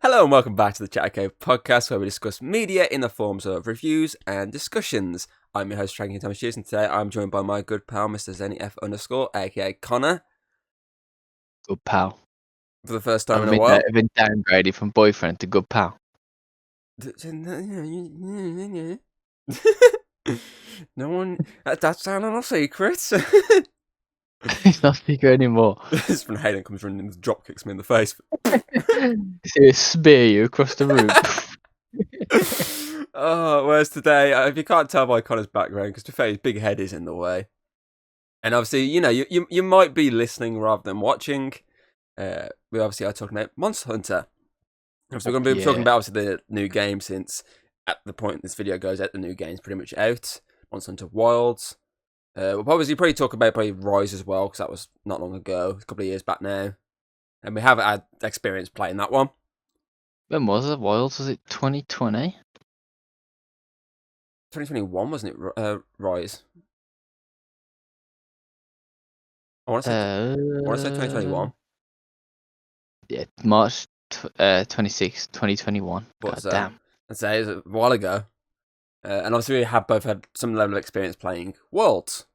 Hello and welcome back to the Chat Cave podcast, where we discuss media in the forms of reviews and discussions. I'm your host, Tranky Thomas Hughes, and today I'm joined by my good pal, Mr. ZennyF_, aka Connor. Good pal. For the first time in a while. I've been downgraded from boyfriend to good pal. No one. That's not secrets. It's not secret anymore. This is when Hayden comes running and drop kicks me in the face. He'll spear you across the room. Whereas today, if you can't tell by Connor's background, because to be fair, his big head is in the way. And obviously, you might be listening rather than watching. We obviously are talking about Monster Hunter. So we're going to be talking about obviously the new game, since at the point this video goes out, the new game's pretty much out. Monster Hunter Wilds. We'll probably talk about Rise as well, because that was not long ago, a couple of years back now. And we have had experience playing that one. When was it? Wilds? Was it 2020? 2021, wasn't it, Rise? I want to say 2021. Yeah, March 26, 2021. God damn. I'd say it was a while ago. And obviously we have both had some level of experience playing Worlds,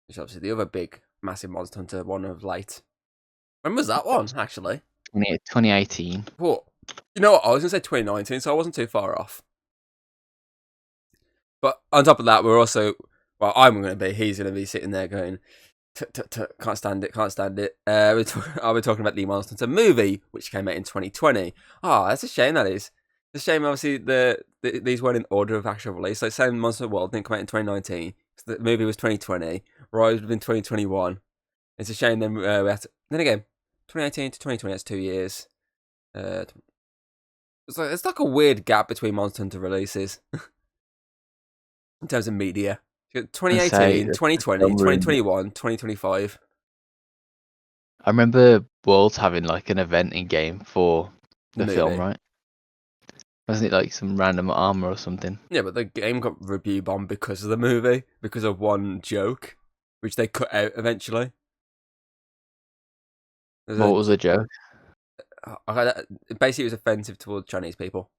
which is obviously the other big, massive Monster Hunter one of late. When was that one, actually? 2018. What? You know what, I was going to say 2019, so I wasn't too far off. But on top of that, we're also... Well, I'm going to be... He's going to be sitting there going... Can't stand it, can't stand it. I'll be talking about the Monster Hunter movie, which came out in 2020. Oh, that's a shame, that is. It's a shame, obviously, these weren't in order of actual release. Like, same Monster World didn't come out in 2019. So the movie was 2020. Rise would have been 2021. It's a shame then we had to... Then again, 2018 to 2020, that's 2 years. It's like a weird gap between Monster Hunter releases. In terms of media. 2018, 2020, 2021, 2025. I remember Worlds having like an event in game for the Movie. film, right? Wasn't it like some random armor or something? Yeah, but the game got review bombed because of the movie, because of one joke, which they cut out eventually. What was the joke? Basically, it was offensive towards Chinese people.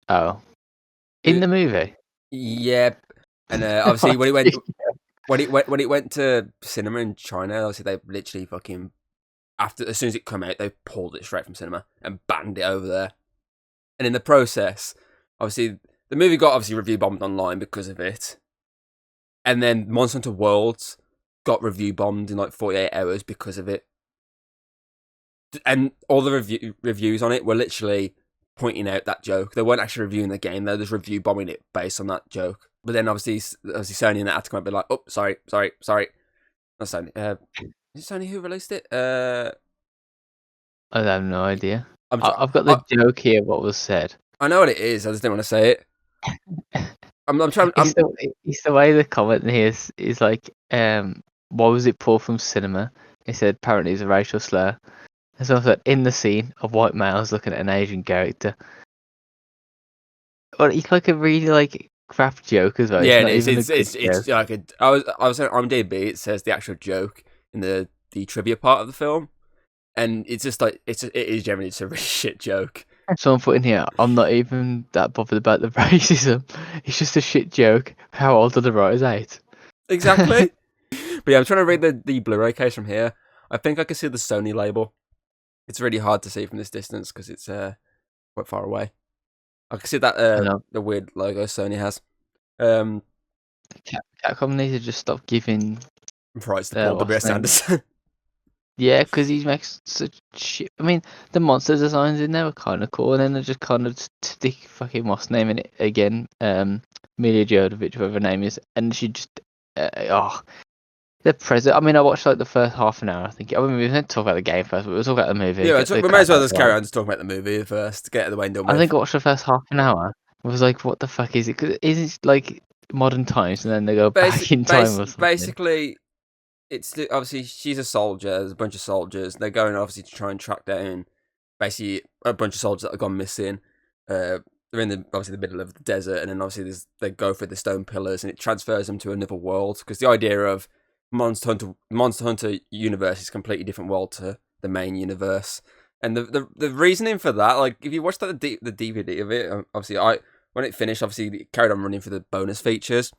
Oh, in the movie? Yeah, and obviously when it went to cinema in China, obviously they literally fucking as soon as it came out, they pulled it straight from cinema and banned it over there. And in the process, obviously the movie got review bombed online because of it, and then Monster Hunter Worlds got review bombed in like 48 hours because of it. And all the reviews on it were literally pointing out that joke. They weren't actually reviewing the game; they were just review bombing it based on that joke. But then obviously Sony and that had to come up and be like, "Oh, sorry." Not Sony. Is it Sony who released it? I have no idea. I've got the joke here. What was said? I know what it is. I just didn't want to say it. I'm trying. It's the way the comment here is like, why was it pulled from cinema? He said apparently it's a racial slur. And so I thought, in the scene of white males looking at an Asian character. Well, it's like a really like crap joke as well. Yeah, it's like I was on IMDb. It says the actual joke in the trivia part of the film, and it's just like it is generally just a really shit joke. Someone put in here, I'm not even that bothered about the racism. It's just a shit joke. How old are the writers? 8. Exactly. But yeah, I'm trying to read the Blu-ray case from here. I think I can see the Sony label. It's really hard to see from this distance because it's quite far away. I can see that the weird logo Sony has. Capcom needs to just stop giving rights to Paul W.S. Anderson. Yeah, because he makes such shit. I mean, the monster designs in there were kind of cool, and then they just kind of stick fucking what's name in it again. Mila Jovovich, whatever her name is, and she just the present. I mean, I watched like the first half an hour. I think. I mean, we were going to talk about the game first, but we'll talk about the movie. Yeah, we may as well just carry on to talk about the movie first to get out of the way and done with. I think I watched the first half an hour. I was like, what the fuck is it? Because is it like modern times, and then they go back in time or something? Basically, it's obviously she's a soldier. There's a bunch of soldiers. They're going obviously to try and track down basically a bunch of soldiers that have gone missing. They're in the middle of the desert, and then obviously they go through the stone pillars, and it transfers them to another world. Because the idea of Monster Hunter universe is a completely different world to the main universe. And the reasoning for that, like, if you watch the DVD of it, obviously, when it finished, obviously, it carried on running for the bonus features.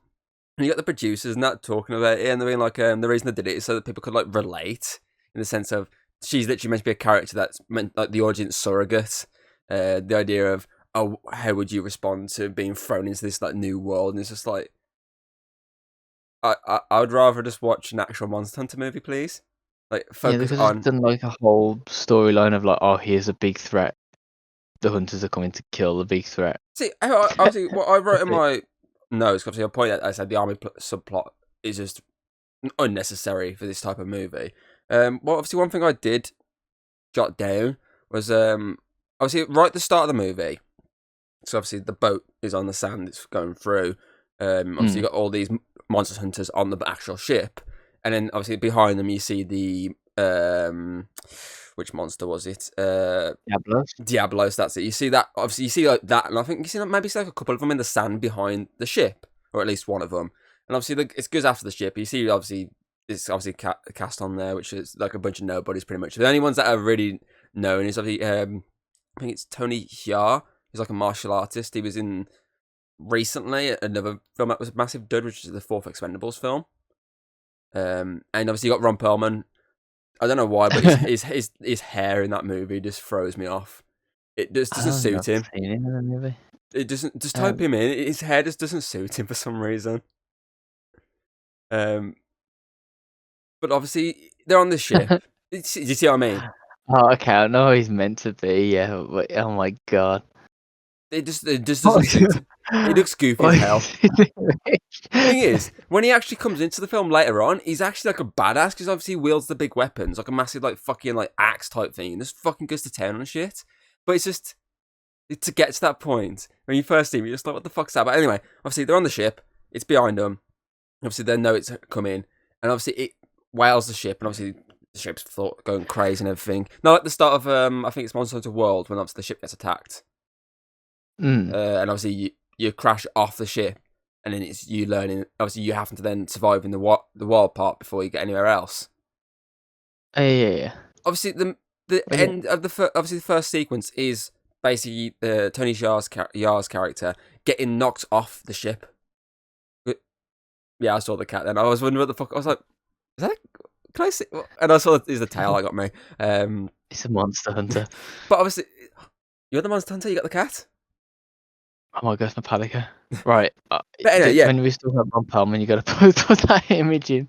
And you got the producers and that talking about it, and they're being like, the reason they did it is so that people could, like, relate, in the sense of, she's literally meant to be a character that's meant, like, the audience surrogate. The idea of, oh, how would you respond to being thrown into this, like, new world? And it's just like, I would rather just watch an actual Monster Hunter movie, please. Like, Yeah, focus because on... it's done like a whole storyline of like, oh, here's a big threat. The hunters are coming to kill the big threat. See, obviously, what I wrote in That's my notes, obviously, I pointed out, I said the army subplot is just unnecessary for this type of movie. Well, obviously, one thing I did jot down was, obviously, right at the start of the movie, so obviously the boat is on the sand, it's going through. Obviously, you got all these monster hunters on the actual ship, and then obviously behind them you see the which monster was it? Diablos. That's it. You see that, obviously, you see like that, and I think you see maybe like a couple of them in the sand behind the ship, or at least one of them. And obviously, it goes after the ship. You see, obviously, it's obviously cast on there, which is like a bunch of nobodies, pretty much. The only ones that are really known is obviously, I think it's Tony Jaa. He's like a martial artist. He was in recently another film that was a massive dud, which is the fourth Expendables film. And obviously you got Ron Perlman. I don't know why, but his hair in that movie just throws me off. It just doesn't suit him. It doesn't. Just type him in. His hair just doesn't suit him for some reason. But obviously they're on the ship. Do you see what I mean? Oh, okay. I know he's meant to be. Yeah. But, oh my god. It just doesn't suit him. He looks goofy as hell. Thing is, when he actually comes into the film later on, he's actually like a badass, because obviously he wields the big weapons, like a massive like fucking like axe type thing, and just fucking goes to town on shit. But it's just to get to that point when you first see him, you're just like, what the fuck's that? But anyway, obviously they're on the ship, it's behind them. Obviously they know it's coming, and obviously it whales the ship, and obviously the ship's going crazy and everything. Now at the start of I think it's Monster Hunter World, when obviously the ship gets attacked. And obviously you crash off the ship, and then it's you learning. Obviously, you have to then survive in the wild part before you get anywhere else. Yeah. Obviously, the end of the first sequence is basically Tony Jaa's character getting knocked off the ship. Yeah, I saw the cat. Then I was wondering what the fuck. I was like, is that? Can I see? And I saw it's the tail that got me. It's a Monster Hunter. But obviously, you're the Monster Hunter. You got the cat. Oh my god, Metallica. Right. But anyway, yeah. When we still have Ron Perlman, you got to put that image in.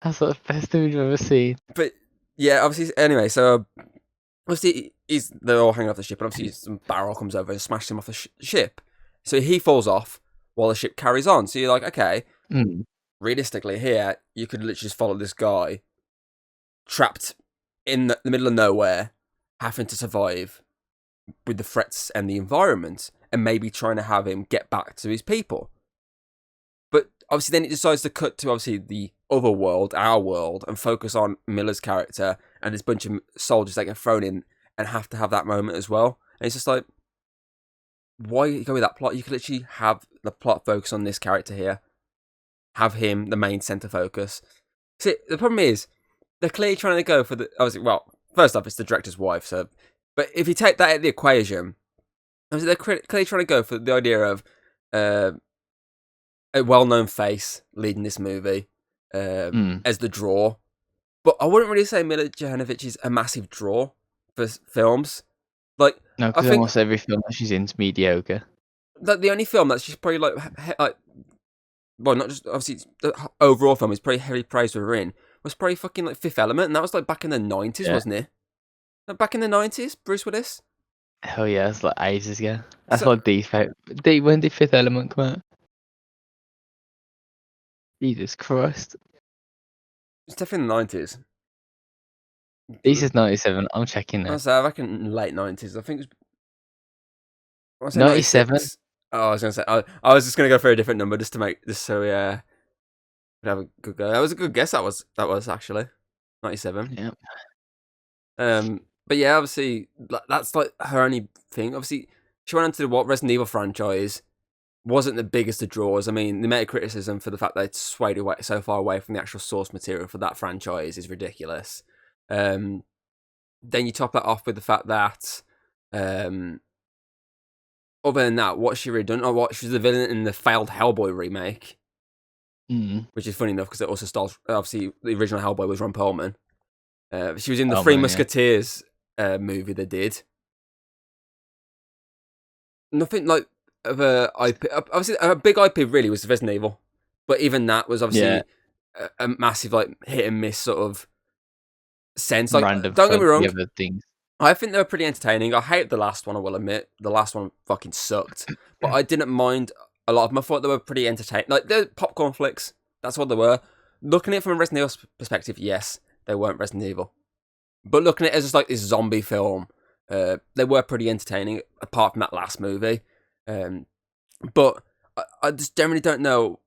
That's like the best image I've ever seen. But yeah, obviously, anyway, so obviously they're all hanging off the ship, and obviously some barrel comes over and smashes him off the ship. So he falls off while the ship carries on. So you're like, okay, realistically here, you could literally just follow this guy trapped in the middle of nowhere, having to survive with the threats and the environment, and maybe trying to have him get back to his people. But obviously then it decides to cut to obviously the other world, our world, and focus on Miller's character and this bunch of soldiers that get thrown in and have to have that moment as well. And it's just like, why go with that plot? You could literally have the plot focus on this character here. Have him the main centre focus. See, the problem is, they're clearly trying to go for the... Obviously, well, first off, it's the director's wife, so... But if you take that out of the equation, they're clearly trying to go for the idea of a well-known face leading this movie as the draw. But I wouldn't really say Milla Jovovich is a massive draw for films. Like, no, because almost every film that she's in is mediocre. The only film that she's probably like, well, not just obviously the overall film is probably heavily praised for her in, was probably fucking like Fifth Element, and that was like back in the 90s, wasn't it? Back in the 90s, Bruce Willis? Hell yeah, it's like ages ago. That's like when did Fifth Element come out? Jesus Christ. It's definitely in the 90s. This is 97, I'm checking now. I reckon late 90s. I think it was... 97? Oh, I was going to say... I was just going to go for a different number just so we have a good go. That was a good guess, that was actually. 97. Yeah. But yeah, obviously, that's like her only thing. Obviously, she went into the Resident Evil franchise, wasn't the biggest of draws. I mean, the meta criticism for the fact that it's swayed away so far away from the actual source material for that franchise is ridiculous. then you top that off with the fact that, other than that, what's she really done? Oh, she's the villain in the failed Hellboy remake, which is funny enough because it also stars. Obviously, the original Hellboy was Ron Perlman. She was in the Three Musketeers movie they did. Nothing like of a IP. Obviously, a big IP really was Resident Evil, but even that was obviously a massive like hit and miss sort of sense. Like, random. Don't get me wrong. Things. I think they were pretty entertaining. I hate the last one, I will admit. The last one fucking sucked. But I didn't mind a lot of them. I thought they were pretty entertaining. Like, they're popcorn flicks. That's what they were. Looking at it from a Resident Evil perspective, yes, they weren't Resident Evil. But looking at it as just like this zombie film, they were pretty entertaining, apart from that last movie. But I just generally don't know,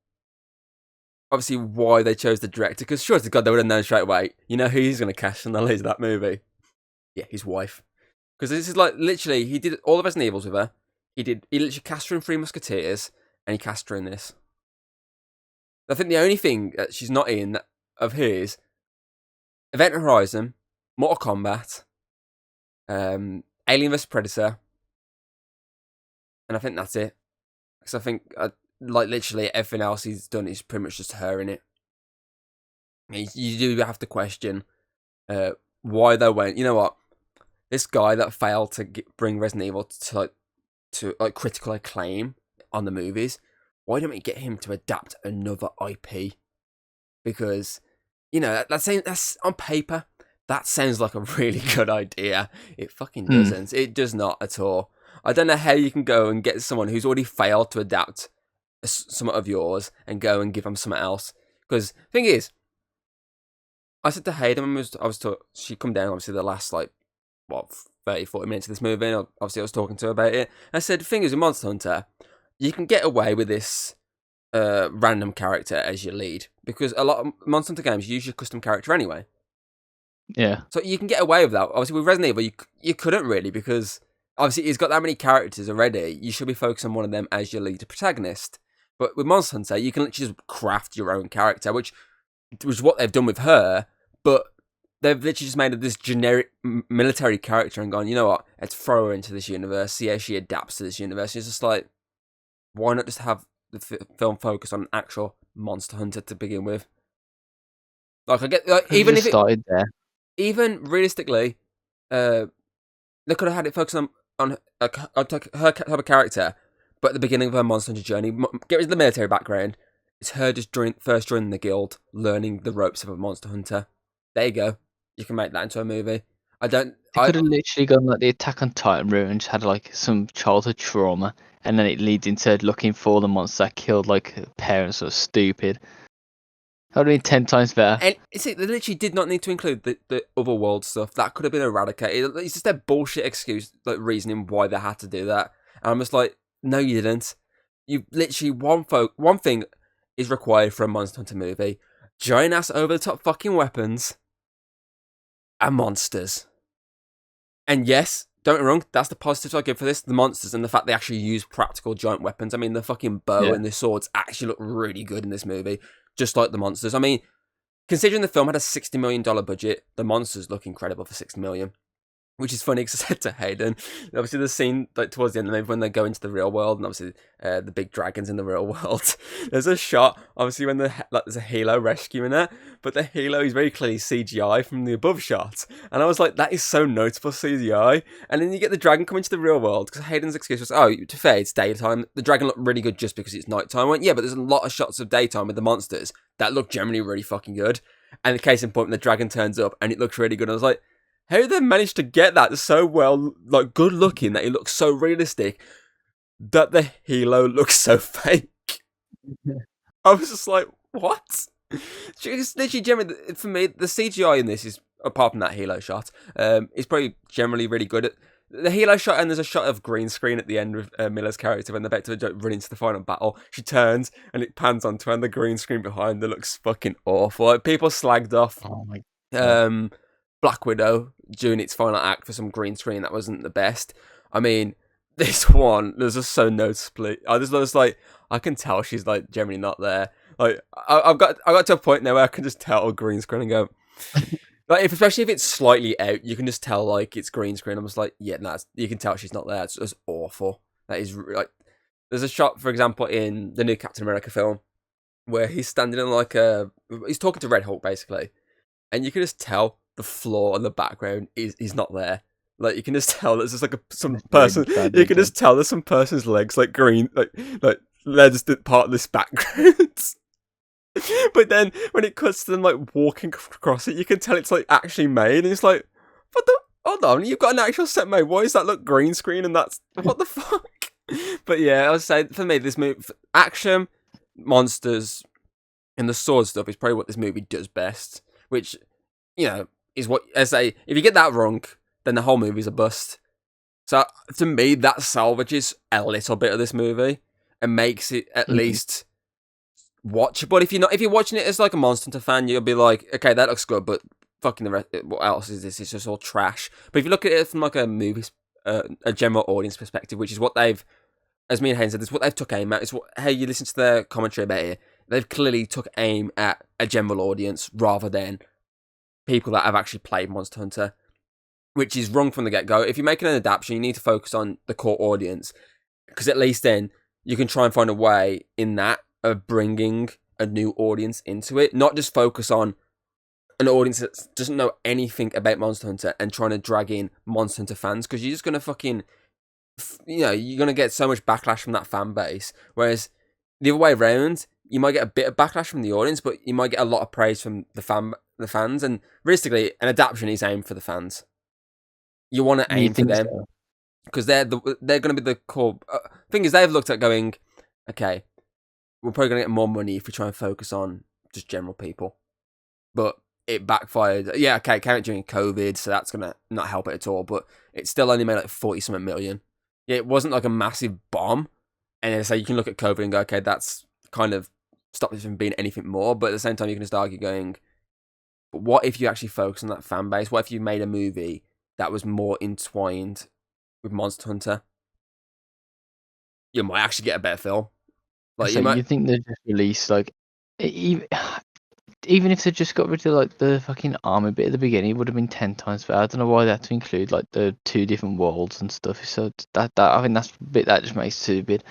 obviously, why they chose the director. Because sure to God, they would have known straight away. You know who he's going to cast in the lead of that movie? Yeah, his wife. Because this is like, literally, he did all the Resident Evils with her. He literally cast her in Three Musketeers, and he cast her in this. I think the only thing that she's not in of his, Event Horizon, Mortal Kombat, Alien vs Predator, and I think that's it. Because I think, like, literally everything else he's done is pretty much just her in it. You do have to question why they went, you know what? This guy that failed to bring Resident Evil to critical acclaim on the movies, why don't we get him to adapt another IP? Because, you know, that's on paper, that sounds like a really good idea. It fucking doesn't. It does not at all. I don't know how you can go and get someone who's already failed to adapt some of yours and go and give them something else. Because the thing is, I said to Hayden, she come down, obviously, the last, 30, 40 minutes of this movie, and obviously I was talking to her about it. I said, the thing is, in Monster Hunter, you can get away with this random character as your lead, because a lot of Monster Hunter games use your custom character anyway. Yeah. So you can get away with that. Obviously, with Resident Evil, you couldn't really, because obviously he's got that many characters already. You should be focused on one of them as your lead protagonist. But with Monster Hunter, you can literally just craft your own character, which was what they've done with her, but they've literally just made this generic military character and gone, you know what, let's throw her into this universe, see how she adapts to this universe. It's just like, why not just have the film focus on an actual Monster Hunter to begin with? Like, I get, like, even if it started there. Even realistically, they could have had it focus on her type of character, but at the beginning of her Monster Hunter journey, get rid of the military background. It's her just first joining the guild, learning the ropes of a Monster Hunter. There you go. You can make that into a movie. They could have literally gone like the Attack on Titan route and just had like some childhood trauma, and then it leads into looking for the monster that killed like parents that were stupid. That would have been 10 times better. And they literally did not need to include the otherworld stuff. That could have been eradicated. It's just a bullshit excuse, like, reasoning why they had to do that. And I'm just like, no, you didn't. You literally, one thing is required for a Monster Hunter movie: giant ass over the top fucking weapons and monsters. And yes, don't get me wrong, that's the positives I give for this: the monsters and the fact they actually use practical giant weapons. I mean, the fucking bow and the swords actually look really good in this movie, just like the monsters. I mean, considering the film had a $60 million budget, the monsters look incredible for $60 million. Which is funny because I said to Hayden, obviously the scene like towards the end of the movie when they go into the real world, and obviously the big dragons in the real world. There's a shot, obviously, when there's a helo rescuing her, but the helo is very clearly CGI from the above shot, and I was like, that is so notable CGI. And then you get the dragon come into the real world, because Hayden's excuse was, oh, to fair, it's daytime. The dragon looked really good just because it's nighttime. I went, yeah, but there's a lot of shots of daytime with the monsters that look generally really fucking good. And the case in point, when the dragon turns up and it looks really good, I was like, how did they manage to get that so well, like, good looking, that it looks so realistic, that the helo looks so fake? I was just like, what? It's literally, generally, for me, the CGI in this is, apart from that helo shot, is probably generally really good. The helo shot, and there's a shot of green screen at the end with Miller's character when they're about to run into the final battle. She turns and it pans onto her, and the green screen behind her looks fucking awful. Like, people slagged off Black Widow during its final act for some green screen that wasn't the best. I mean, this one, there's just so noticeably. I was like, I can tell she's like generally not there. Like, I got to a point now where I can just tell green screen and go, Like, especially if it's slightly out, you can just tell like it's green screen. I'm just like, yeah, no, you can tell she's not there. It's just awful. That is like, there's a shot, for example, in the new Captain America film where he's standing in like he's talking to Red Hulk basically, and you can just tell the floor in the background is not there. Like you can just tell there's just like some person. You can just tell there's some person's legs like green, like they're just part of this background. But then when it cuts to them like walking across it, you can tell it's like actually made, and it's like, what the? Hold on, you've got an actual set made. Why does that look green screen? And that's what the fuck? But yeah, I would say for me, this movie, action, monsters, and the sword stuff is probably what this movie does best. Which, is what I say. If you get that wrong, then the whole movie's a bust. So to me, that salvages a little bit of this movie and makes it at least watchable. If you're watching it as like a Monster Hunter fan, you'll be like, okay, that looks good, but fucking the rest, what else is this? It's just all trash. But if you look at it from like a movie, a general audience perspective, which is what they've, as me and Hayden said, it's what they've took aim at. It's what, hey, you listen to their commentary about it, they've clearly took aim at a general audience rather than people that have actually played Monster Hunter, which is wrong from the get-go. If you're making an adaptation, you need to focus on the core audience, because at least then you can try and find a way in that of bringing a new audience into it, not just focus on an audience that doesn't know anything about Monster Hunter and trying to drag in Monster Hunter fans, because you're just going to fucking, you're going to get so much backlash from that fan base, whereas the other way around, you might get a bit of backlash from the audience, but you might get a lot of praise from the fans, and realistically, an adaptation is aimed for the fans. You want to aim for them, because they're going to be the core. Thing is, they've looked at going, okay, we're probably going to get more money if we try and focus on just general people. But it backfired. Yeah, okay, it came out during COVID, so that's going to not help it at all, but it still only made like 40-something million. Yeah, it wasn't like a massive bomb, and so you can look at COVID and go, okay, that's kind of stopped it from being anything more, but at the same time, you can just argue going, but what if you actually focus on that fan base? What if you made a movie that was more entwined with Monster Hunter? You might actually get a better film. Like you think they just release like even if they just got rid of like the fucking army bit at the beginning, it would have been 10 times better. I don't know why they had to include like the 2 different worlds and stuff. So that I think that's a bit that just makes it too big.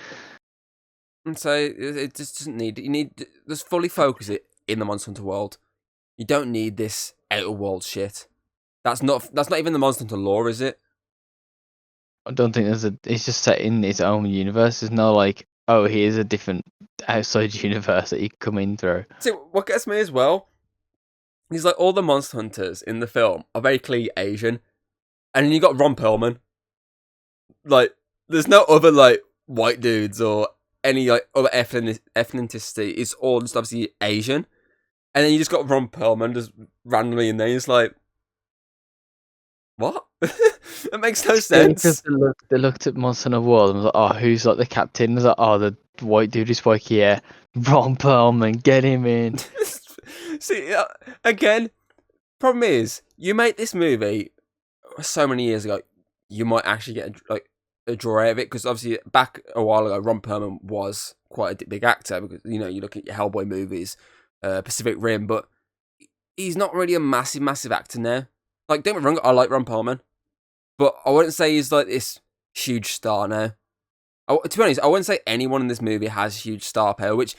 And so it just doesn't need. You need just fully focus it in the Monster Hunter world. You don't need this outer world shit. That's not even the Monster Hunter lore, is it? I don't think it's just set in its own universe. There's no like, oh, here's a different outside universe that you can come in through. See, what gets me as well is like all the Monster Hunters in the film are very clearly Asian, and then you got Ron Perlman. Like, there's no other like white dudes or any like other ethnicity. It's all just obviously Asian, and then you just got Ron Perlman just randomly in there. It's like, what? It makes no sense. Because they looked at Monster Hunter World and was like, oh, who's like the captain? I was like, oh, the white dude is like, yeah, Ron Perlman, get him in. See, again, problem is, you make this movie so many years ago, you might actually get a draw out of it, because obviously back a while ago, Ron Perlman was quite a big actor, because, you look at your Hellboy movies, Pacific Rim, but he's not really a massive actor now. Like, don't get me wrong, I like Ron Perlman, but I wouldn't say he's like this huge star now. To be honest, I wouldn't say anyone in this movie has huge star power, which,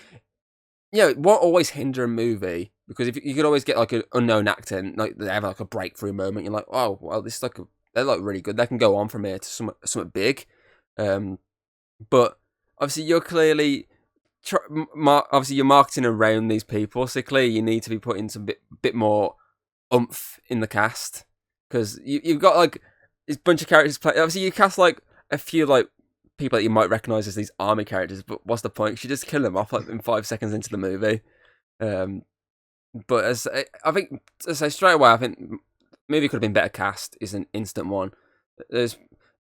it won't always hinder a movie, because if you could always get like an unknown actor and like they have like a breakthrough moment, you're like, oh, well, this is like they're like really good. They can go on from here to something big. But obviously you're clearly obviously you're marketing around these people, so clearly you need to be putting some bit more oomph in the cast, because you've got like this bunch of characters play. Obviously you cast like a few like people that you might recognise as these army characters, but what's the point? You just kill them off like in 5 seconds into the movie. But I think, as I say straight away, I think the movie could have been better cast is an instant one. Then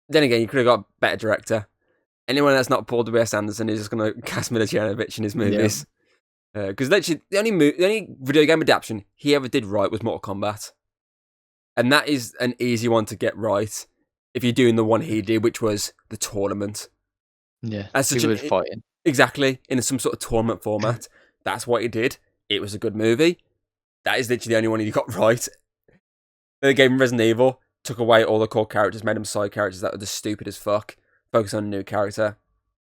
again, you could have got a better director. Anyone that's not Paul W.S. Anderson is just going to cast Mila Jovovich in his movies. Because literally, the only video game adaptation he ever did right was Mortal Kombat. And that is an easy one to get right if you're doing the one he did, which was the tournament. Yeah, he was fighting. Exactly, in some sort of tournament format. That's what he did. It was a good movie. That is literally the only one he got right. They gave him Resident Evil, took away all the core characters, made them side characters that were just stupid as fuck. Focus on a new character,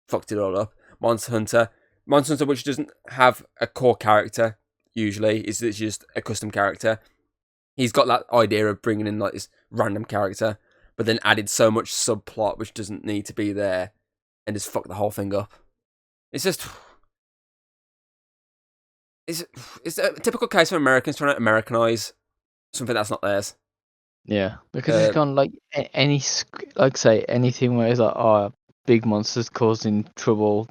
fucked it all up. Monster Hunter, which doesn't have a core character usually, is just a custom character. He's got that idea of bringing in like this random character, but then added so much subplot which doesn't need to be there, and just fucked the whole thing up. It's just. It's a typical case of Americans trying to Americanize something that's not theirs. Yeah, because it's gone like say anything where it's like, oh, big monsters causing trouble,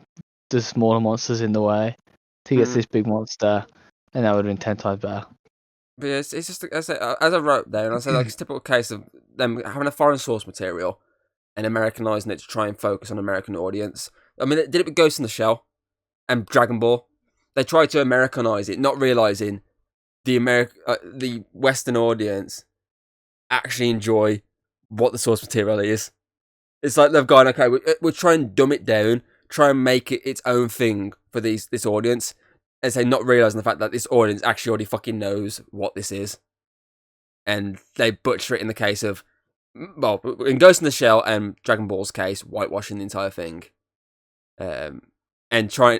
the smaller monsters in the way to get this big monster, and that would have been 10 times better. But yeah, it's just as I wrote there, and I said like it's a typical case of them having a foreign source material and Americanizing it to try and focus on American audience. I mean, they did it with Ghost in the Shell and Dragon Ball. They tried to Americanize it, not realizing the Western audience actually enjoy what the source material is. It's like they've gone, okay, we'll try and dumb it down, try and make it its own thing for this audience, and say not realizing the fact that this audience actually already fucking knows what this is, and they butcher it in the case of, well, in Ghost in the Shell and Dragon Ball's case, whitewashing the entire thing, and trying.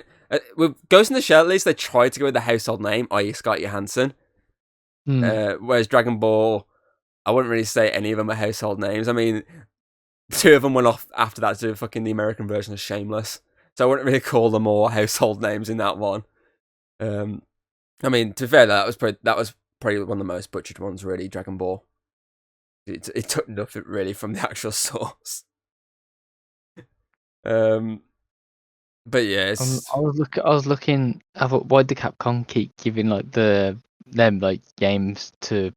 With Ghost in the Shell, at least they tried to go with the household name, i.e. Scarlett Johansson. Whereas Dragon Ball, I wouldn't really say any of them are household names. I mean, 2 of them went off after that to do fucking the American version of Shameless. So I wouldn't really call them all household names in that one. I mean, to be fair, that was probably one of the most butchered ones, really, Dragon Ball. It took nothing really from the actual source. But yeah, I was looking. I thought, why did Capcom keep giving like them like games to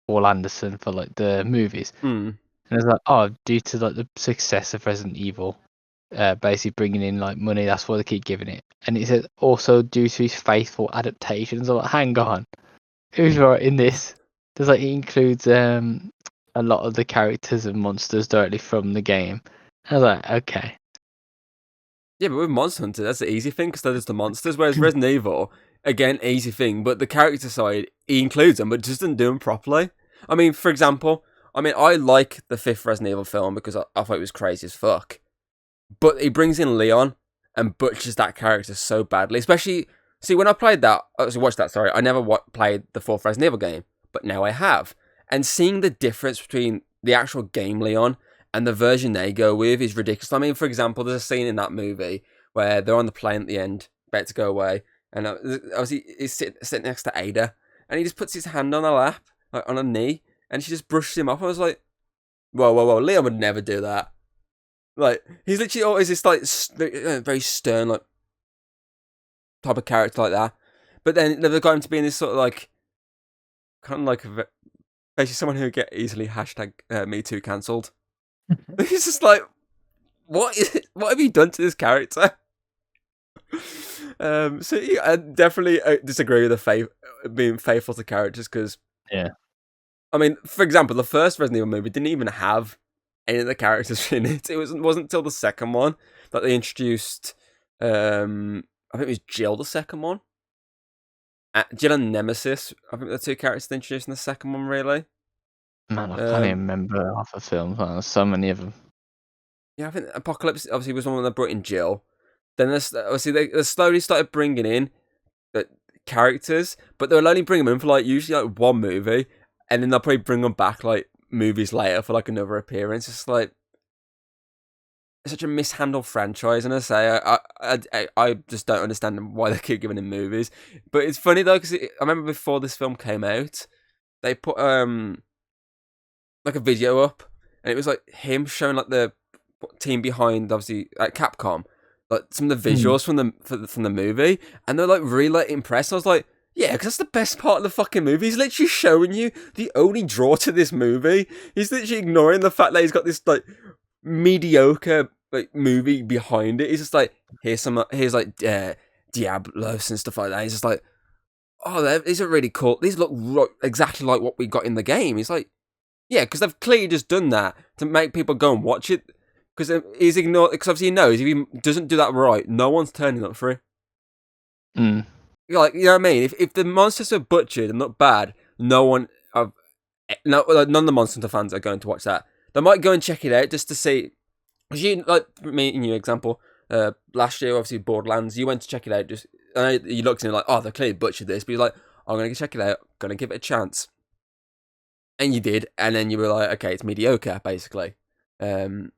Paul Anderson for like the movies? And it's like, oh, due to like the success of Resident Evil, basically bringing in like money. That's why they keep giving it. And it says also due to his faithful adaptations. I'm like, hang on, who's right in this? There's like it includes a lot of the characters and monsters directly from the game. I was like, okay. Yeah, but with Monster Hunter, that's the easy thing because there's the monsters. Whereas Resident Evil, again, easy thing, but the character side, he includes them, but just doesn't do them properly. I mean, for example, I like the 5th Resident Evil film because I thought it was crazy as fuck. But he brings in Leon and butchers that character so badly. Especially, see, when I played that, I never played the 4th Resident Evil game, but now I have. And seeing the difference between the actual game Leon and the version they go with is ridiculous. I mean, for example, there's a scene in that movie where they're on the plane at the end, about to go away, and obviously he's sitting next to Ada, and he just puts his hand on her lap, like on her knee, and she just brushes him off. I was like, whoa, Leon would never do that. Like, he's literally always this like very stern, like type of character like that. But then they've got him to be in this sort of like, kind of like basically someone who would get easily #MeToo cancelled. He's just like, what have you done to this character? So yeah, I definitely disagree with being faithful to characters because, yeah, I mean, for example, the first Resident Evil movie didn't even have any of the characters in it. It wasn't until the second one that they introduced. I think it was Jill, the second one. Jill and Nemesis. I think the 2 characters they introduced in the second one, really. Man, I can't even remember half the films. Man, there's so many of them. Yeah, I think Apocalypse obviously was one when they brought in Jill. Then they slowly started bringing in characters, but they'll only bring them in for like usually like 1 movie, and then they'll probably bring them back like movies later for like another appearance. It's like it's such a mishandled franchise, and I just don't understand why they keep giving him movies. But it's funny though because I remember before this film came out, they put like a video up, and it was like him showing like the team behind, obviously, like Capcom, like some of the visuals from the movie, and they're like really like impressed. I was like, yeah, because that's the best part of the fucking movie. He's literally showing you the only draw to this movie. He's literally ignoring the fact that he's got this like mediocre like movie behind it. He's just like, here's like Diablos and stuff like that. He's just like, oh, these are really cool. These look exactly like what we got in the game. He's like, yeah, because they've clearly just done that to make people go and watch it. Because he's ignored. Because obviously he knows if he doesn't do that right, no one's turning up for it. Like, you know what I mean? If the monsters are butchered and look bad, no one No, like, none of the Monster Hunter fans are going to watch that. They might go and check it out just to see. Cause you, like me and you, example, last year, obviously Borderlands, you went to check it out. Just you looked at it like, oh, they clearly butchered this, but you're like, I'm gonna check it out, gonna give it a chance, and you did, and then you were like, okay, it's mediocre, basically. So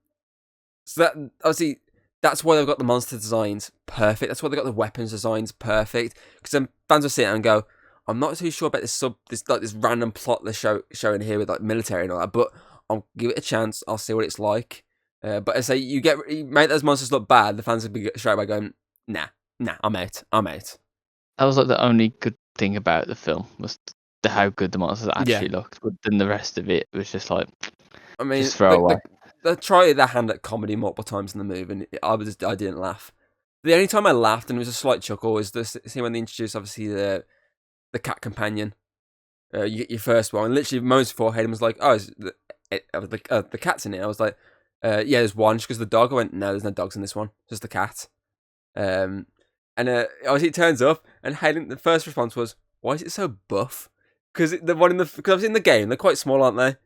that obviously that's why they've got the monster designs perfect. That's why they've got the weapons designs perfect. Because then fans will sit there and go, I'm not too sure about this random plot they're showing here with like military and all that, but I'll give it a chance. I'll see what it's like. But I say you make those monsters look bad, the fans would be straight away going, nah, I'm out. That was like the only good thing about the film was how good the monsters actually looked, but then the rest of it was just like, I mean, just throw away. They tried their hand at comedy multiple times in the movie, and I didn't laugh. The only time I laughed, and it was a slight chuckle, was the scene when they introduced obviously the cat companion. You get your first one, and literally moments before Hayden was like, "Oh, the cat's in it." I was like, "Yeah, there's one." Because the dog, I went, "No, there's no dogs in this one, just the cat." And obviously it turns up, and Hayden, the first response was, "Why is it so buff?" Because because in the game they're quite small, aren't they?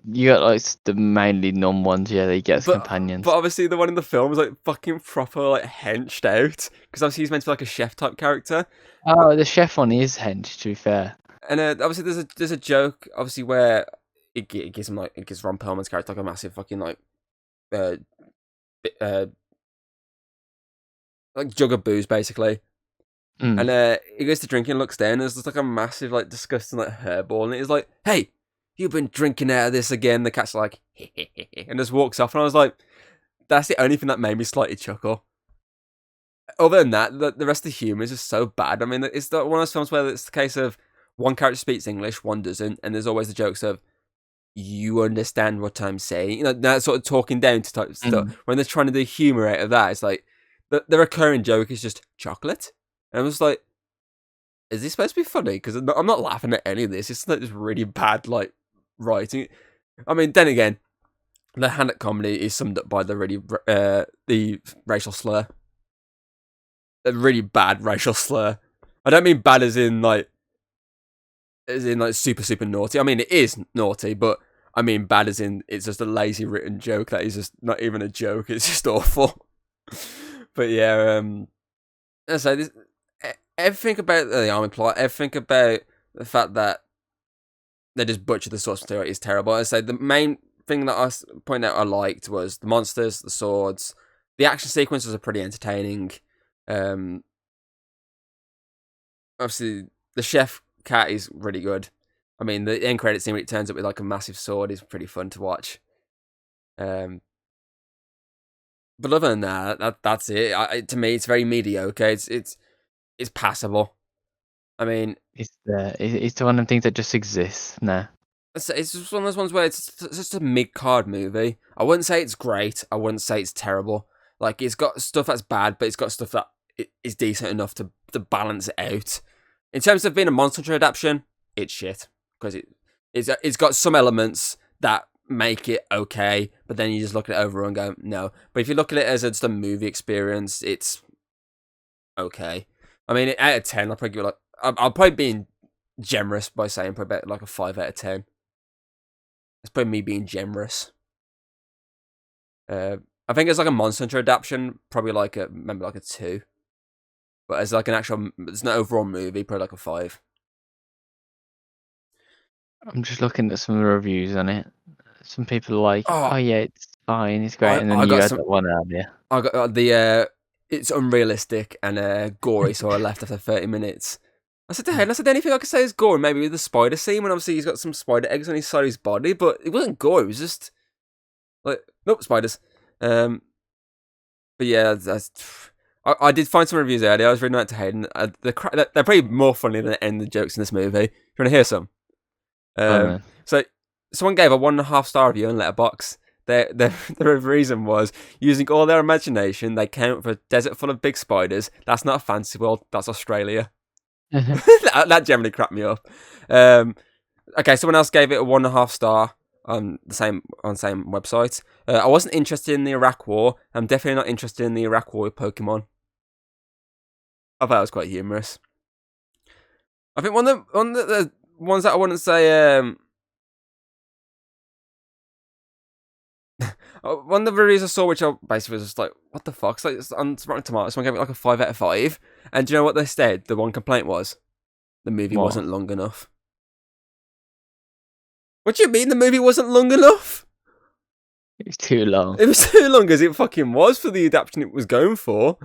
You got like the mainly numb ones, yeah. They get companions, but obviously the one in the film was like fucking proper like henched out because obviously he's meant to be like a chef type character. Oh, the chef one is hench, to be fair. And obviously there's a joke obviously where it gives him like it gives Ron Perlman's character like a massive fucking like jug of booze basically. And he goes to drinking, looks down, and there's just like a massive like disgusting like hairball, and he's like, "Hey, you've been drinking out of this again." The cat's like, and just walks off, and I was like, that's the only thing that made me slightly chuckle. Other than that, the rest of the humour is just so bad. I mean, it's one of those films where it's the case of one character speaks English, one doesn't, and there's always the jokes of, you understand what I'm saying, you know, that sort of talking down to type stuff. When they're trying to do humour out of that, it's like the recurring joke is just chocolate, and I was like, is this supposed to be funny? Because I'm not laughing at any of this. It's not just really bad like writing. I mean, then again, the hand at comedy is summed up by the racial slur. A really bad racial slur. I don't mean bad as in like super naughty. I mean it is naughty, but I mean bad as in it's just a lazy written joke that is just not even a joke. It's just awful. But yeah, so this, everything about the army plot, everything about the fact that they just butchered the source material is terrible. I say the main thing that I point out I liked was the monsters, the swords, the action sequences are pretty entertaining. Obviously, the chef cat is really good. I mean, the end credit scene when it turns up with like a massive sword is pretty fun to watch. But other than that's it. To me, it's very mediocre. It's passable. I mean, it's one of them things that just exists now. It's just one of those ones where it's just a mid-card movie. I wouldn't say it's great. I wouldn't say it's terrible. Like, it's got stuff that's bad, but it's got stuff that is decent enough to balance it out. In terms of being a Monster Hunter adaptation, it's shit. Because it's got some elements that make it okay, but then you just look at it overall and go, no. But if you look at it as just a movie experience, it's okay. I mean, out of 10, I'll probably give it like... I'll probably be generous by saying probably about like a 5 out of 10. It's probably me being generous. I think it's like a Monster Hunter adaptation, probably like maybe like a 2. But as like an actual, it's an overall movie, probably like a 5. I'm just looking at some of the reviews on it. Some people are like, oh yeah, it's fine, it's great, and then you had that one earlier. I got it's unrealistic and gory, so I left after 30 minutes. I said to Hayden, anything I could say is gory, maybe with the spider scene, when obviously he's got some spider eggs on his side of his body, but it wasn't gory, it was just, like, nope, spiders. But yeah, I did find some reviews earlier, I was reading that to Hayden, they're probably more funny than any of the jokes in this movie. Do you want to hear some? So, someone gave a 1.5 star review on Letterboxd. The reason was, using all their imagination, they count for a desert full of big spiders. That's not a fantasy world, that's Australia. that generally cracked me up. Okay, someone else gave it a 1.5 star on the same website. I wasn't interested in the Iraq War. I'm definitely not interested in the Iraq War with Pokemon. I thought it was quite humorous. I think one of the ones that I wouldn't say. One of the reviews I saw, which I basically was just like, "What the fuck?" It's like it's on Rotten Tomatoes, someone gave it like a 5 out of 5. And do you know what they said? The one complaint was the movie What? wasn't long enough. What do you mean the movie wasn't long enough? It's too long. It was too long as it fucking was for the adaptation it was going for.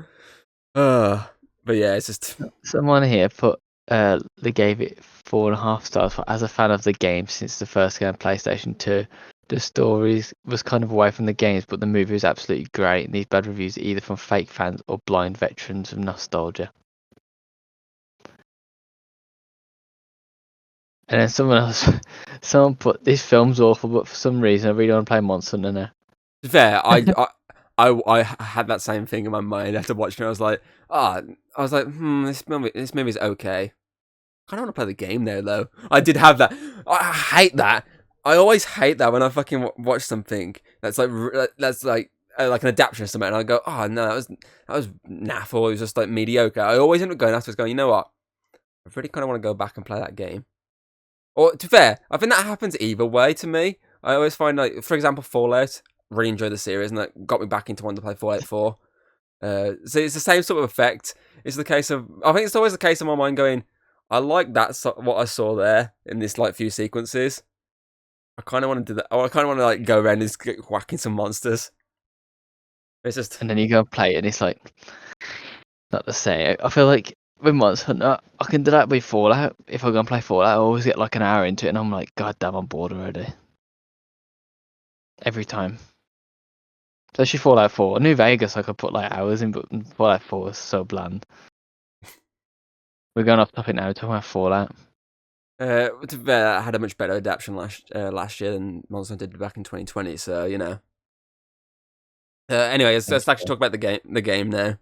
But yeah, it's just Someone here put they gave it 4.5 stars for as a fan of the game since the first game on PlayStation 2. The stories was kind of away from the games, but the movie was absolutely great. And these bad reviews are either from fake fans or blind veterans of nostalgia. And then someone put this film's awful, but for some reason I really want to play Monster Hunter now. to be fair. I had that same thing in my mind after watching it. I was like, this movie's okay. I kind of want to play the game now, though. I did have that. I hate that. I always hate that when I fucking watch something that's like an adaptation of something, and I go, oh no, that was naff, or it was just like mediocre. I always end up going afterwards, going, you know what? I really kind of want to go back and play that game. Or to be fair, I think that happens either way to me. I always find, like, for example, Fallout. Really enjoyed the series, and that got me back into wanting to play Fallout 4. So it's the same sort of effect. It's the case of, I think it's always the case of my mind going, I like that what I saw there in this like few sequences. I kind of want to do that. I kind of want to like go around and get whacking some monsters. It's just, And then you go and play it, and it's like not the same. I feel like with Monster Hunter, I can do that with Fallout. If I go and play Fallout, I always get like an hour into it, and I'm like, God damn, I'm bored already. Every time. Especially Fallout 4. New Vegas, I could put like hours in, but Fallout 4 is so bland. We're going off topic now, talking about Fallout. to be fair, I had a much better adaptation last year than Monster Hunter did back in 2020. So you know. Anyway, let's actually talk about the game now. That's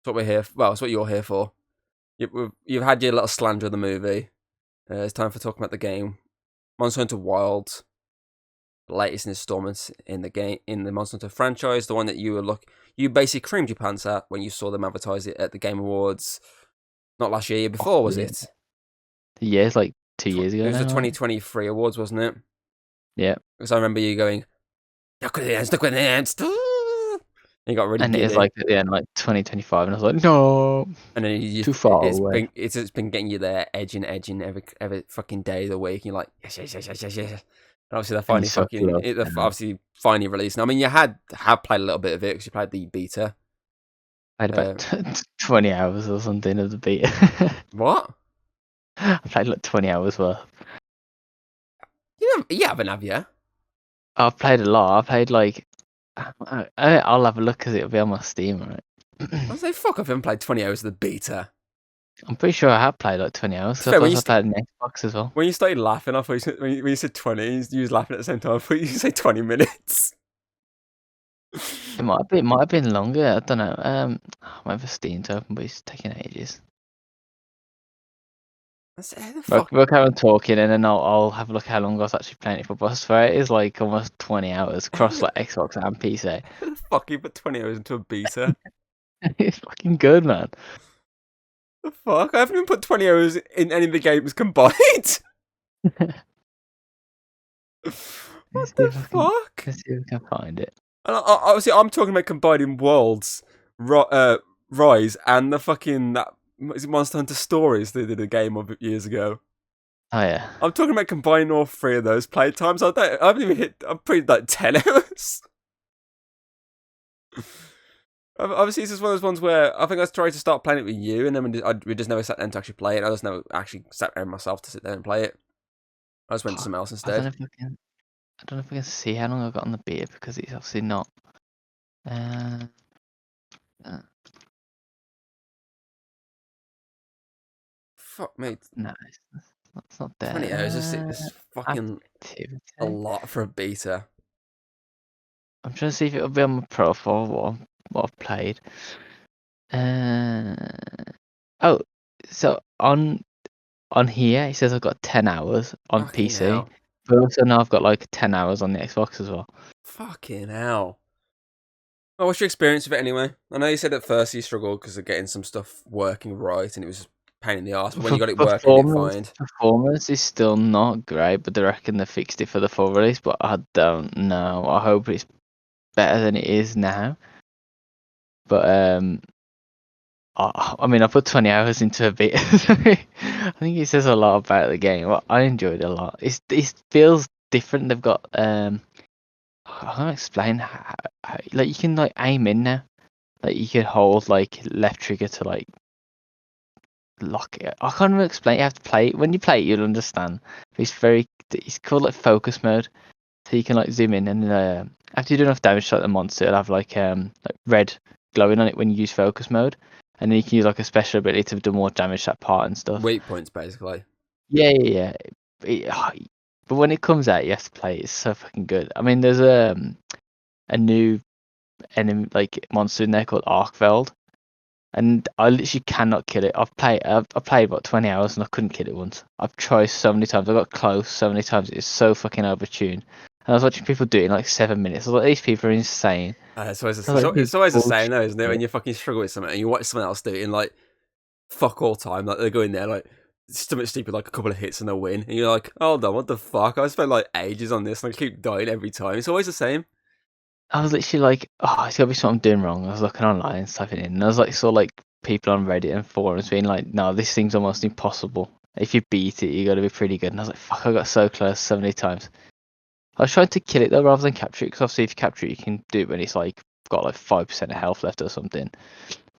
what we're here. Well, it's what you're here for. You've had your little slander of the movie. It's time for talking about the game. Monster Hunter Wilds, the latest installments in the Monster Hunter franchise, the one that you basically creamed your pants at when you saw them advertise it at the Game Awards. Not last year before, was it? Yeah, it's like 2 years ago. It was now, the 2023 awards, wasn't it? Yeah. Because I remember you going, look at the ends, look at the ends. And you got really. And it was like at the end, like 2025, and I was like, no. And then you too far away. It's been getting you there, edging every fucking day of the week. And you're like, yes. And obviously they're finally finally released. I mean, you have played a little bit of it because you played the beta. I had about 20 hours or something of the beta. What? I played like 20 hours worth. You haven't, have you? I've played a lot. I played like. I'll have a look because it'll be on my Steam, right? I was like, fuck, I haven't played 20 hours of the beta. I'm pretty sure I have played like 20 hours. So I played an Xbox as well. When you started laughing, I thought when you said 20, you was laughing at the same time. I thought you said 20 minutes. It might have been longer. I don't know. I have a Steam to open, but it's taking ages. We'll carry on talking, and then I'll have a look how long I was actually playing it for. But I swear it is like almost 20 hours across like Xbox and PC. How the fuck you put 20 hours into a beta? It's fucking good, man. The fuck? I haven't even put 20 hours in any of the games combined. What the fuck? Let's see if we can find it. And obviously, I'm talking about combining Worlds, Rise, and the fucking is it Monster Hunter Stories they did a game of years ago. Oh yeah. I'm talking about combining all three of those playtimes. I haven't even hit. I'm pretty like 10 hours. Obviously, it's just one of those ones where I think I tried to start playing it with you, and then we just never sat down to actually play it. I just never actually sat down myself to sit there and play it. I just went to something else instead. I don't know if I can see how long I got on the beta because it's obviously not. Fuck me. No, it's not there. 20 hours is fucking activity. A lot for a beta. I'm trying to see if it'll be on my profile what I've played. Oh, so on here it says I've got 10 hours on fucking PC. Hell. But also now I've got like 10 hours on the Xbox as well. Fucking hell. What's your experience with it anyway? I know you said at first you struggled because of getting some stuff working right and it was pain in the ass, but when you got it working, it fine. Performance is still not great, but they reckon they fixed it for the full release. But I don't know. I hope it's better than it is now. But I mean, I put 20 hours into a bit. I think it says a lot about the game. Well, I enjoyed it a lot. It feels different. They've got I can't explain how like you can like aim in now. Like you can hold like left trigger to like lock it. I can't even explain. You have to play it. When you play it, you'll understand. It's called like focus mode. So you can like zoom in and after you do enough damage to like the monster, it'll have like red glowing on it when you use focus mode, and then you can use like a special ability to do more damage to that part and stuff. Weak points, basically. Yeah. But when it comes out, you have to play it. It's so fucking good. I mean, there's a new enemy like monster in there called Arkveld, and I literally cannot kill it. I've played about 20 hours and I couldn't kill it once. I've tried so many times. I got close so many times. It's so fucking overtuned. And I was watching people do it in like 7 minutes. I was like, these people are insane. It's always the same though, isn't it? When you fucking struggle with something and you watch someone else do it in like fuck all time, like they go in there like something stupid, like a couple of hits and they'll win, and you're like, hold on, what the fuck? I spent like ages on this and I keep dying every time. It's always the same. I was literally like, oh, it's gotta be something I'm doing wrong. I was looking online and typing in, and I was like, saw like people on Reddit and forums being like, no, this thing's almost impossible. If you beat it, you gotta be pretty good. And I was like, fuck, I got so close so many times. I was trying to kill it though rather than capture it, because obviously if you capture it, you can do it when it's like got like 5% of health left or something.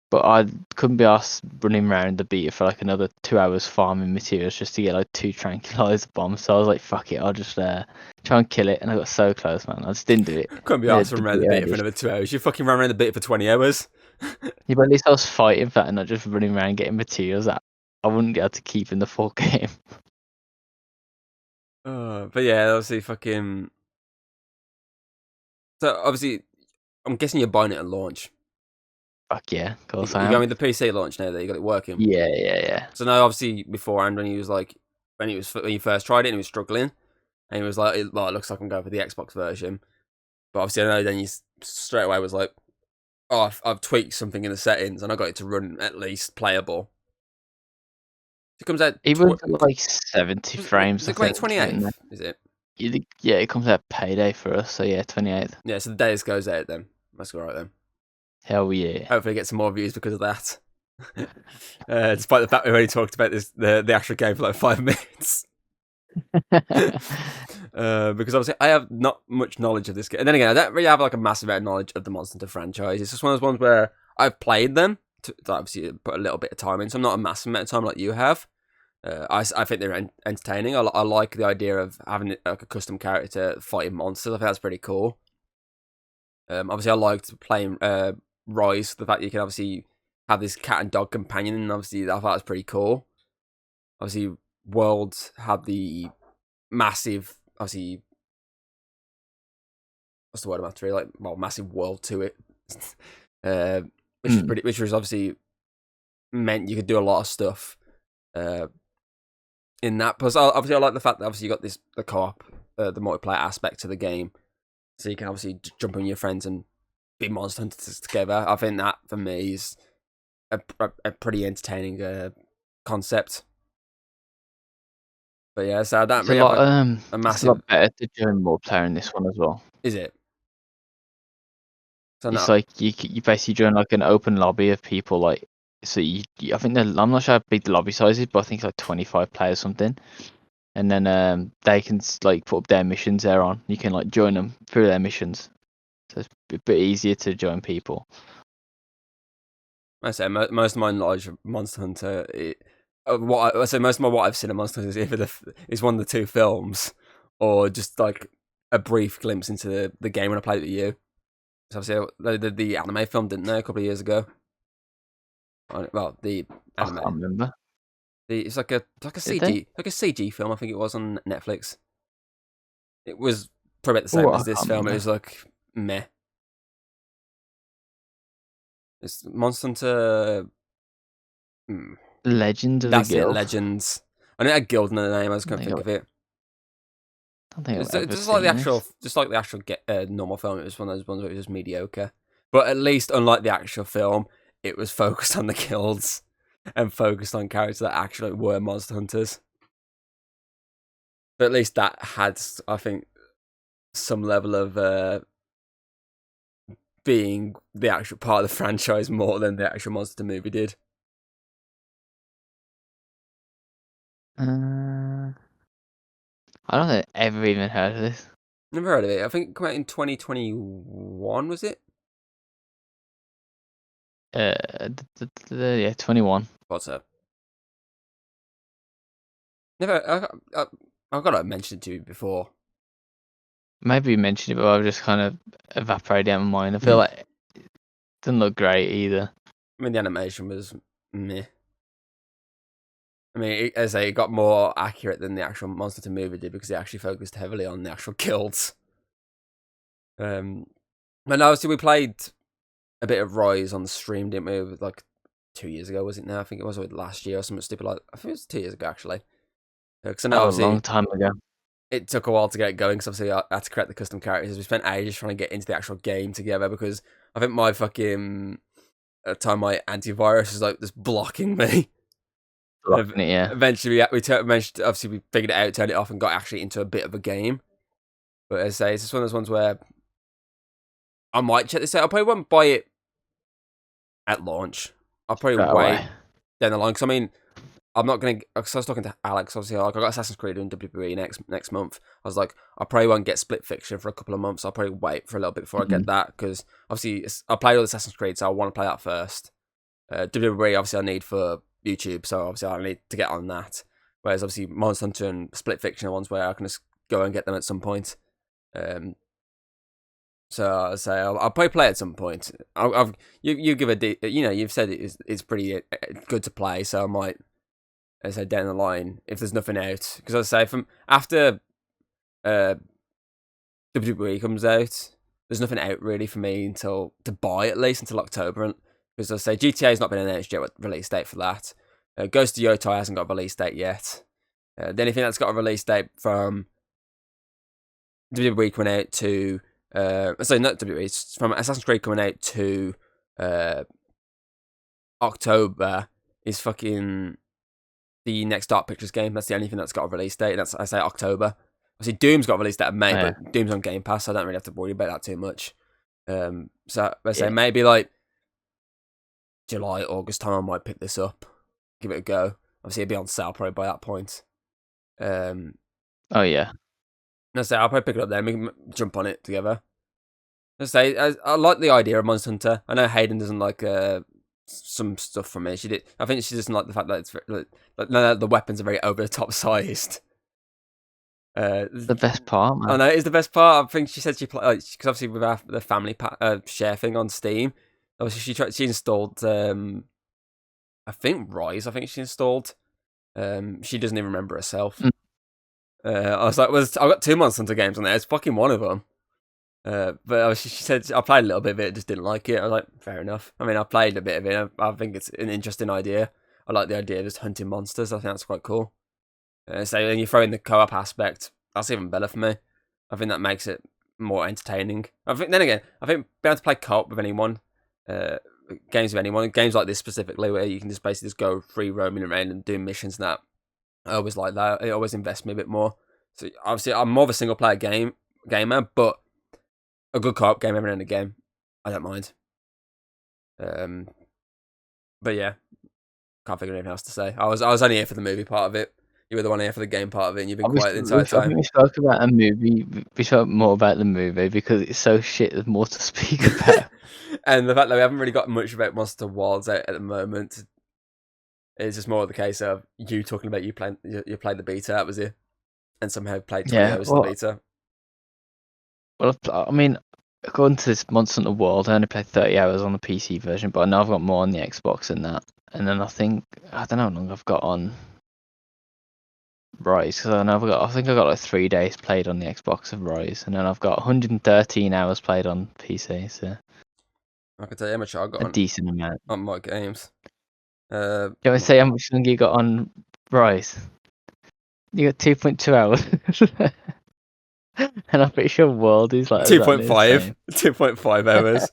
But I couldn't be asked running around the beta for like another 2 hours farming materials just to get like 2 tranquilizer bombs. So I was like, fuck it, I'll just try and kill it. And I got so close, man. I just didn't do it. Couldn't be asked to run around the beta for another 2 hours. You fucking ran around the beta for 20 hours. Yeah, but at least I was fighting for that and not just running around getting materials that I wouldn't be able to keep in the full game. But yeah, obviously fucking... So obviously, I'm guessing you're buying it at launch. Fuck yeah, of course You're going with the PC launch now that you got it working. Yeah. So now, obviously, beforehand when he was like, when you first tried it and he was struggling, and he was like, it looks like I'm going for the Xbox version. But obviously, I know then you straight away was like, oh, I've tweaked something in the settings and I got it to run at least playable. It comes out. It was like 70 frames. Is it 28th? Is it? Yeah, it comes out payday for us, so yeah, 28th. Yeah, so the days goes out then. That's all right then. Hell yeah. Hopefully get some more views because of that. Despite the fact we've only talked about this the actual game for like 5 minutes. Because obviously I have not much knowledge of this game. And then again, I don't really have like a massive amount of knowledge of the Monster Hunter franchise. It's just one of those ones where I've played them to obviously put a little bit of time in, so I'm not a massive amount of time like you have. I think they're entertaining. I like the idea of having like a custom character fighting monsters. I think that's pretty cool. Obviously I liked playing Rise, the fact that you can obviously have this cat and dog companion, and obviously I thought that was pretty cool. Obviously Worlds had the massive, obviously, what's the word I'm after? Like, well, massive world to it, which was obviously meant you could do a lot of stuff in that. Plus, obviously, I like the fact that obviously you got the co-op, the multiplayer aspect to the game, so you can obviously jump on your friends and be monster hunters together. I think that for me is a pretty entertaining concept. But yeah, so that really a massive. It's a lot better to join multiplayer in this one as well. Is it? So it's like you basically join like an open lobby of people, like, so I think I'm not sure how big the lobby size is, but I think it's like 25 players something. And then they can like put up their missions there on. You can like join them through their missions. So it's a bit easier to join people. I say most of my knowledge of Monster Hunter, most of what I've seen of Monster Hunter is either is one of the 2 films, or just like a brief glimpse into the game when I played it with you. So obviously they did the anime film, didn't they, a couple of years ago? Well, the anime. I can't remember. It's like a CG film. I think it was on Netflix. It was probably about the same as this film. Remember. It was like meh. It's Monster Hunter. Legend of the Guild. That's it, Legends. I know that Guild in the name. I just couldn't think of it. I think just like the actual normal film. It was one of those ones where it was just mediocre. But at least, unlike the actual film, it was focused on the guilds. and focused on characters that actually were monster hunters. But at least that had, I think, some level of being the actual part of the franchise more than the actual Monster movie did. I don't think I've ever even heard of this. Never heard of it. I think it came out in 2021, was it? Yeah, 21. What's up? Never. I've got to mention it to you before. Maybe you mentioned it, but I've just kind of evaporated out of my mind. I feel like it doesn't look great either. I mean, the animation was meh. I mean, as I say, it got more accurate than the actual Monster Hunter movie did because it actually focused heavily on the actual kills. And obviously we played a bit of Rise on the stream, didn't we? Like 2 years ago, was it now? I think it was last year or something stupid like. I think it was 2 years ago actually. Because I know a long time ago. It took a while to get going because obviously I had to create the custom characters. We spent ages trying to get into the actual game together because I think my fucking my antivirus is like just blocking me. Blocking it, yeah. Eventually, obviously we figured it out, turned it off, and got actually into a bit of a game. But as I say, it's just one of those ones where I might check this out. I probably won't buy it at launch. I'll probably wait down the line because I mean, I'm not gonna. Because I was talking to Alex, obviously, like I got Assassin's Creed and WWE next month. I was like, I probably won't get Split Fiction for a couple of months. I'll probably wait for a little bit before I get that because obviously I played all the Assassin's Creed, so I want to play that first. WWE obviously I need for YouTube, so obviously I need to get on that. Whereas obviously Monster Hunter and Split Fiction are ones where I can just go and get them at some point. So I'll say I'll probably play at some point. You give you've said it's pretty good to play, so I might. As I say down the line, if there's nothing out, because I say from after WWE comes out, there's nothing out really for me to buy at least until October. Because I say GTA's not been announced yet, with release date for that. Ghost of Yotai hasn't got a release date yet. The only thing that's got a release date from WWE coming out to not WWE, it's from Assassin's Creed coming out to October is fucking the next Dark Pictures game. That's the only thing that's got a release date. That's I say October. Obviously, Doom's got a release date in May, but Doom's on Game Pass, so I don't really have to worry about that too much. So I say maybe like July, August time, I might pick this up, give it a go. Obviously, it'll be on sale probably by that point. Oh yeah. I say I'll probably pick it up then. We can jump on it together. I say I like the idea of Monster Hunter. I know Hayden doesn't like some stuff from it. I think she doesn't like the fact that it's the weapons are very over the top sized. The best part, man. I know it is the best part. I think she said she played because obviously with the family share thing on Steam. Obviously she installed I think Rise. I think she installed. She doesn't even remember herself. I was like, I've got 2 Monster Hunter games on there. It's fucking one of them. But she said I played a little bit of it, just didn't like it. I was like, fair enough. I mean, I played a bit of it. I think it's an interesting idea. I like the idea of just hunting monsters. I think that's quite cool. So when you throw in the co-op aspect, that's even better for me. I think that makes it more entertaining. Then again, I think being able to play co-op with anyone, games with anyone, games like this specifically, where you can just basically just go free roaming around and doing missions and that. I always like that. It always invests me a bit more. So obviously, I'm more of a single player gamer, but a good co-op game every now and again, I don't mind. But yeah, can't figure anything else to say. I was only here for the movie part of it. You were the one here for the game part of it, and you've been quiet the entire time. We spoke about a movie. We spoke more about the movie because it's so shit. There's more to speak about. And the fact that we haven't really got much about Monster Wilds out at the moment is just more of the case of you talking about you played the beta. That was it, and somehow played 20 hours of the beta. Well, I mean, according to this Monster Hunter World, I only played 30 hours on the PC version, but I know I've got more on the Xbox than that. And then I don't know how long I've got on Rise, because I think I've got like 3 days played on the Xbox of Rise, and then I've got 113 hours played on PC. So I can tell you how much I got. A decent amount on my games. Do you want to say how much longer you got on Rise? You got 2.2 hours. And I'm pretty sure World is like 2.5 hours.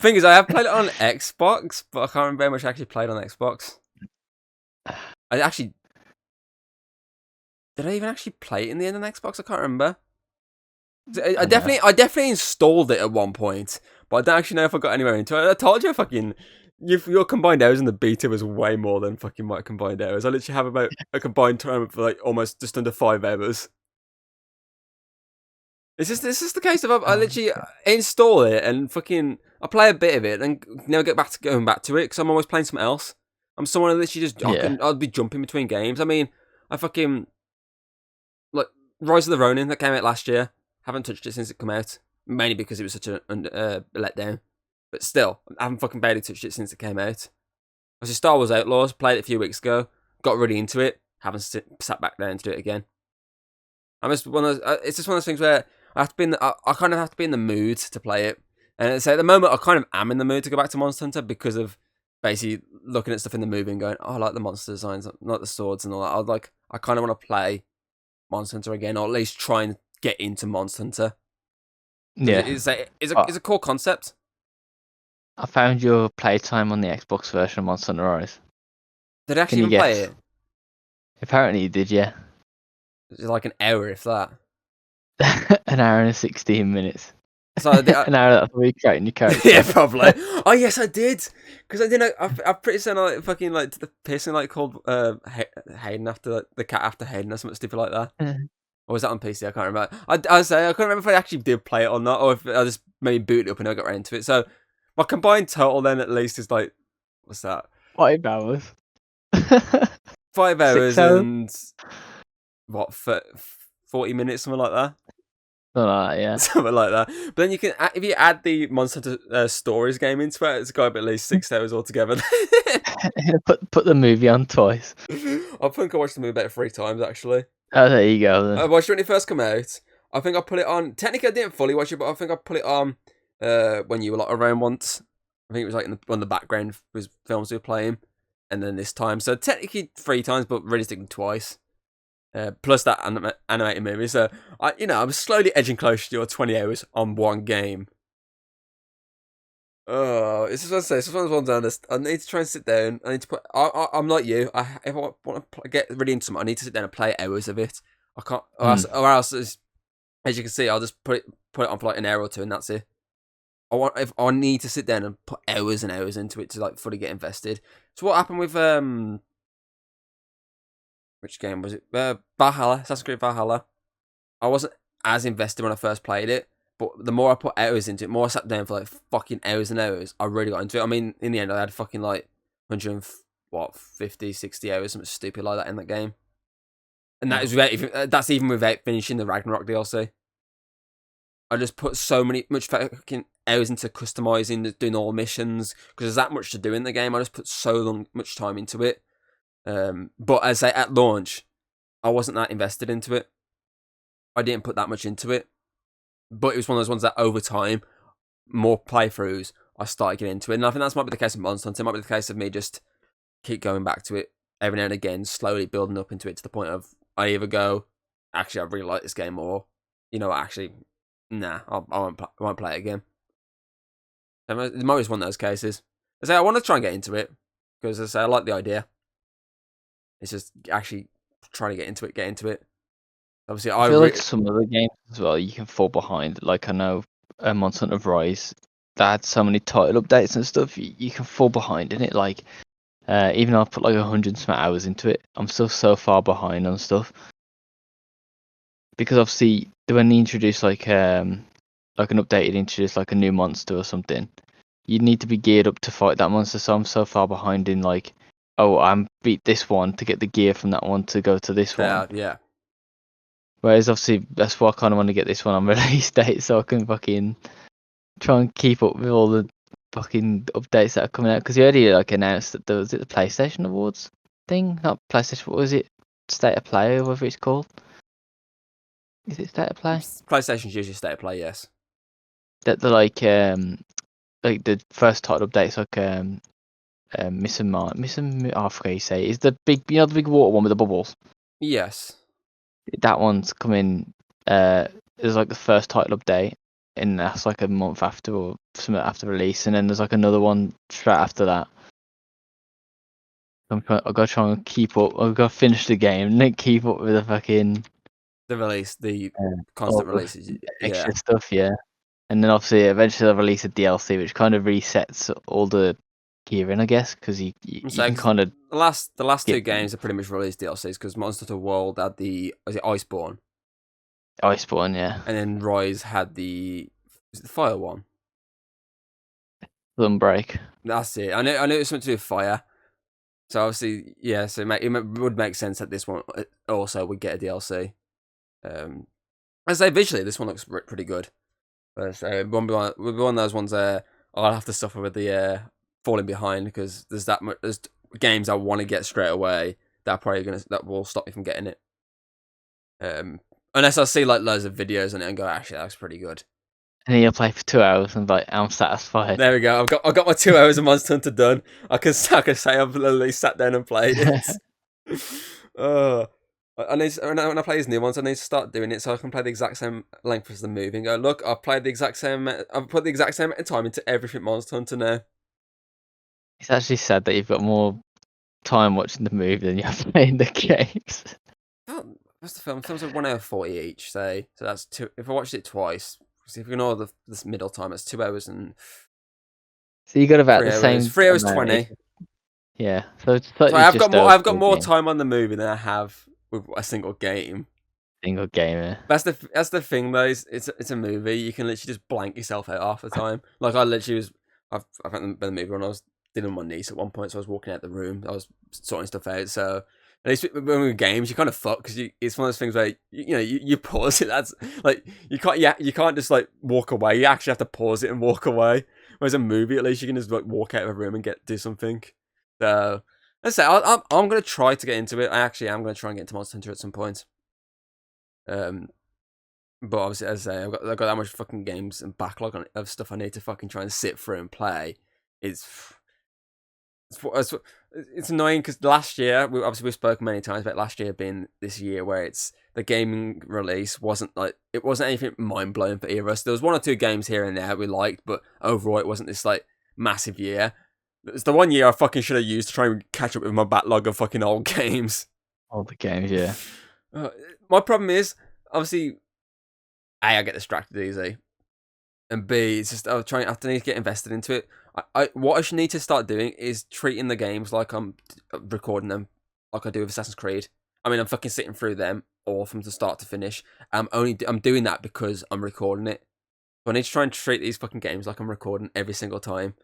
Thing is, I have played it on Xbox, but I can't remember how much I actually played on Xbox. I actually did I even actually play it in the end on Xbox? I can't remember. I definitely installed it at one point, but I don't actually know if I got anywhere into it. I told you, your combined hours in the beta was way more than fucking my combined hours. I literally have about a combined time for like almost just under 5 hours. It's just the case of I literally install it and fucking I play a bit of it and never get back to going back to it because I'm always playing something else. I'm someone who literally just I'll be jumping between games. I mean, I fucking like Rise of the Ronin that came out last year. Haven't touched it since it came out, mainly because it was such a letdown. But still, I haven't fucking barely touched it since it came out. I see Star Wars Outlaws, played it a few weeks ago, got really into it, haven't sat back down to do it again. It's just one of those things where I kind of have to be in the mood to play it. And so at the moment, I kind of am in the mood to go back to Monster Hunter because of basically looking at stuff in the movie and going, oh, I like the monster designs, not the swords and all that. I kind of want to play Monster Hunter again, or at least try and get into Monster Hunter. Yeah. It's a core concept. I found your playtime on the Xbox version of Monster Hunter Rise. Did I actually even play it? Apparently you did, yeah. It's like an hour, if that. An hour and 16 minutes. So an hour that's a week creating your character. Yeah, probably. Oh yes, I did. Because I didn't. I'm pretty certain I fucking like the person like called Hayden after like, the cat after Hayden or something stupid like that. Or was that on PC? I can't remember. I couldn't remember if I actually did play it or not, or if I just maybe booted it up and I got right into it. So my combined total then at least is like, what's that? 5 hours. 5 hours and what, 40 minutes, something like that. Something like that, yeah. Something like that. But then you can, if you add the Monster Hunter Stories game into it, it's got at least 6 hours altogether. Put the movie on twice. I think I watched the movie about 3 times actually. Oh, there you go. Then. I watched it when it first came out. I think I put it on. Technically, I didn't fully watch it, but I think I put it on when you were like around once. I think it was like on the background was films we were playing, and then this time. So technically 3 times, but realistically twice. Plus that animated movie. So I'm slowly edging closer to your 20 hours on one game. Oh, it's just what I say. It's just one of those ones I need to try and sit down. I need to put. I'm like you. If I want to get really into something, I need to sit down and play hours of it. I can't, or else, as you can see, I'll just put it on for like an hour or two, and that's it. I need to sit down and put hours and hours into it to like fully get invested. So what happened with which game was it? Valhalla, Assassin's Creed Valhalla. I wasn't as invested when I first played it, but the more I put hours into it, the more I sat down for like fucking hours and hours, I really got into it. I mean, in the end, I had fucking like 50, 60 hours, something stupid like that in that game. And that is that's even without finishing the Ragnarok DLC. I just put much fucking hours into customizing, doing all missions, because there's that much to do in the game. I just put much time into it. But as I say, at launch, I wasn't that invested into it. I didn't put that much into it. But it was one of those ones that over time, more playthroughs, I started getting into it. And I think that might be the case of Monster Hunter. It might be the case of me just keep going back to it every now and again, slowly building up into it to the point of I either go, actually, I really like this game, or, actually, nah, I won't play it again. It might be one of those cases. I want to try and get into it, because I like the idea. It's just actually trying to get into it. Obviously, I feel like some of the games as well, you can fall behind. Like I know Monster Hunter Rise, that had so many title updates and stuff, you can fall behind in it. Like, even though I've put like 100 some hours into it, I'm still so far behind on stuff. Because obviously, when they introduce like an update, introduce like a new monster or something, you need to be geared up to fight that monster. So I'm so far behind in like, oh, I'm beat this one to get the gear from that one to go to this one. Yeah. Whereas obviously that's why I kind of want to get this one on release date so I can fucking try and keep up with all the fucking updates that are coming out. Because you already like announced that there was the PlayStation Awards thing, not PlayStation. What was it? State of Play or whatever it's called. Is it State of Play? PlayStation's usually State of Play, yes. That the like the first title updates like I forget you say. Is the big the big water one with the bubbles? Yes. That one's coming. It was like the first title update, and that's like a month after or something after release, and then there's like another one straight after that. I've got to try and keep up. I've got to finish the game and then keep up with the fucking the all constant the releases. Yeah, extra stuff, yeah. And then obviously eventually they'll release a DLC which kind of resets all the gearing, I guess, because you can kind of the last two get- games are pretty much released DLCs because Monster Hunter World had was it Iceborne, Iceborne, yeah, and then Rise had the Fire one. Sunbreak. That's it. I know it was something to do with fire. So obviously, yeah. So it would make sense that this one also would get a DLC. I say visually, this one looks pretty good. But so it won't be one of those ones there. I'll have to suffer with the falling behind because there's games I want to get straight away that will stop me from getting it. Unless I see like loads of videos on it and go, actually, that looks pretty good. And then you'll play for 2 hours and like, I'm satisfied. There we go. I've got my 2 hours of Monster Hunter done. I can say I've literally sat down and played it. When I play these new ones, I need to start doing it so I can play the exact same length as the movie and go, look, I've put the exact same amount of time into everything Monster Hunter now. It's actually sad that you've got more time watching the movie than you have playing the games. What's the film? Films are 1 hour 40 each, say. So that's two. If I watched it twice, if you ignore this middle time, it's 2 hours and. So you got about the same. 3 hours 20. Yeah, so I've got more time on the movie than I have with a single game. Single gamer. That's the thing though. It's a movie. You can literally just blank yourself out half the time. Like I literally was. I've been the movie when I was dealing with my niece at one point, so I was walking out the room. I was sorting stuff out. So at least when we games, you kind of fuck because it's one of those things where you pause it. That's like you can't just like walk away. You actually have to pause it and walk away. Whereas a movie, at least you can just like walk out of a room and do something. So let's say I'm gonna try to get into it. I actually am gonna try and get into Monster Hunter at some point. But obviously, as I say, I've got that much fucking games and backlog of stuff I need to fucking try and sit through and play. It's annoying because last year, we've spoken many times about last year being this year where the gaming release wasn't anything mind blowing for either of us. There was 1 or 2 games here and there we liked, but overall it wasn't this like massive year. It's the 1 year I fucking should have used to try and catch up with my backlog of fucking old games. All the games, yeah. My problem is, obviously, A, I get distracted easy. And B, it's just I need to get invested into it. What I should need to start doing is treating the games like I'm recording them, like I do with Assassin's Creed. I mean, I'm fucking sitting through them all from the start to finish. I'm doing that because I'm recording it. So I need to try and treat these fucking games like I'm recording every single time.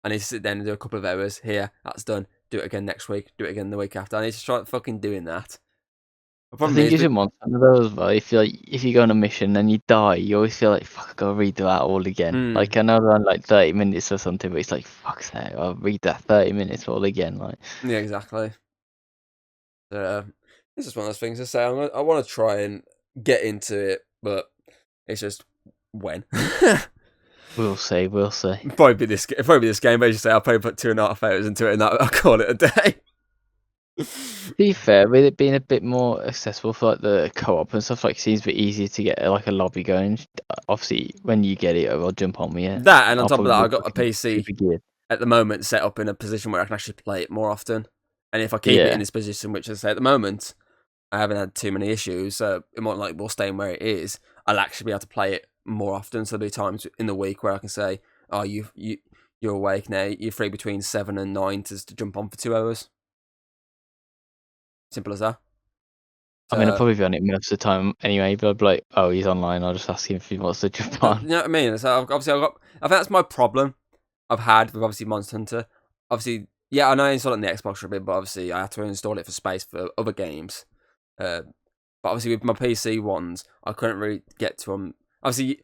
I need to sit down and do a couple of hours. Here, that's done. Do it again next week. Do it again the week after. I need to start fucking doing that. I think you should want some of those, but if you go on a mission and you die, you always feel like, fuck, I gotta redo that all again. Like I know they're on like 30 minutes or something, but it's like, fuck's sake, I'll read that 30 minutes all again. Like, yeah, exactly. It's just one of those things to say. I want to try and get into it, but it's just when. We'll see. Probably be this game, but as you say, I'll probably put 2.5 hours into it, and I'll call it a day. To be fair, with it being a bit more accessible for like the co-op and stuff, like it seems a bit easier to get like a lobby going. Obviously, when you get it, I'll jump on me. Yeah. That, and on top of that, I've got a PC at the moment set up in a position where I can actually play it more often. And if I keep it in this position, which I say at the moment, I haven't had too many issues, so it might like will stay where it is. I'll actually be able to play it more often. So there'll be times in the week where I can say, "Oh, you're awake now. You're free between 7 and 9 to jump on for 2 hours." Simple as that. I mean, I'll probably be on it most of the time anyway, but I'll be like, oh, he's online. I'll just ask him if he wants to jump on. You know what I mean? So obviously, I think that's my problem I've had with obviously Monster Hunter. Obviously, yeah, I know I installed it on the Xbox for a bit, but obviously I had to install it for space for other games. But obviously with my PC ones, I couldn't really get to them. Obviously,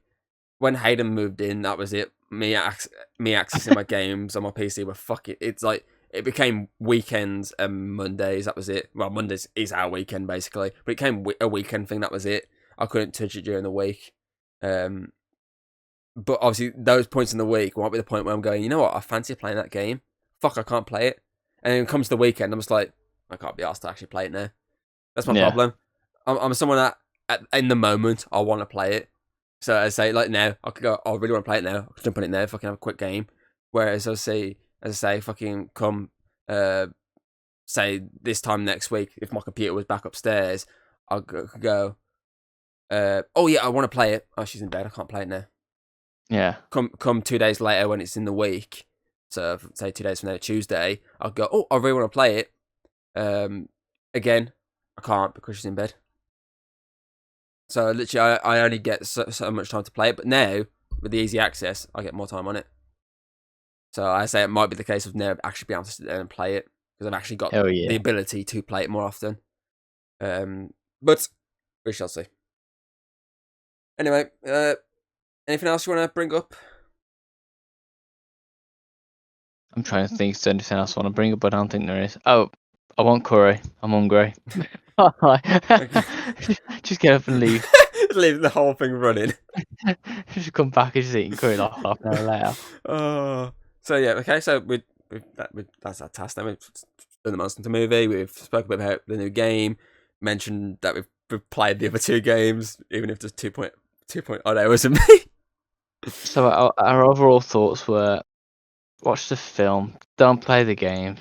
when Hayden moved in, that was it. Me accessing my games on my PC were fucking. It's like it became weekends and Mondays. That was it. Well, Mondays is our weekend basically, but it became a weekend thing. That was it. I couldn't touch it during the week. But obviously, those points in the week won't be the point where I'm going, you know what, I fancy playing that game. Fuck, I can't play it. And then it comes to the weekend, I'm just like, I can't be asked to actually play it now. That's my problem. I'm someone that, in the moment, I want to play it. So I say like now I could go. Oh, I really want to play it now. I could jump on it now. Fucking have a quick game. Whereas I say, as I say, fucking come, say this time next week, if my computer was back upstairs, I could go. Oh yeah, I want to play it. Oh, she's in bed. I can't play it now. Yeah. Come 2 days later when it's in the week. So say 2 days from now, Tuesday, I'll go. Oh, I really want to play it. Again, I can't because she's in bed. So literally, I only get so much time to play it. But now with the easy access, I get more time on it. So I say it might be the case of now actually being able to sit there and play it because I've actually got the ability to play it more often. But we shall see. Anyway, anything else you want to bring up? I'm trying to think. Is there anything else I want to bring up? But I don't think there is. Oh, I want curry. I'm hungry. Just get up and leave. Leave the whole thing running. Just come back and just eating curry like half an hour later. Oh, so yeah, okay. So that's our task. Then we've done the Monster Hunter movie. We've spoken about the new game. Mentioned that we've played the other 2 games, even if there's 2.0 hours of me. So our overall thoughts were: watch the film, don't play the game.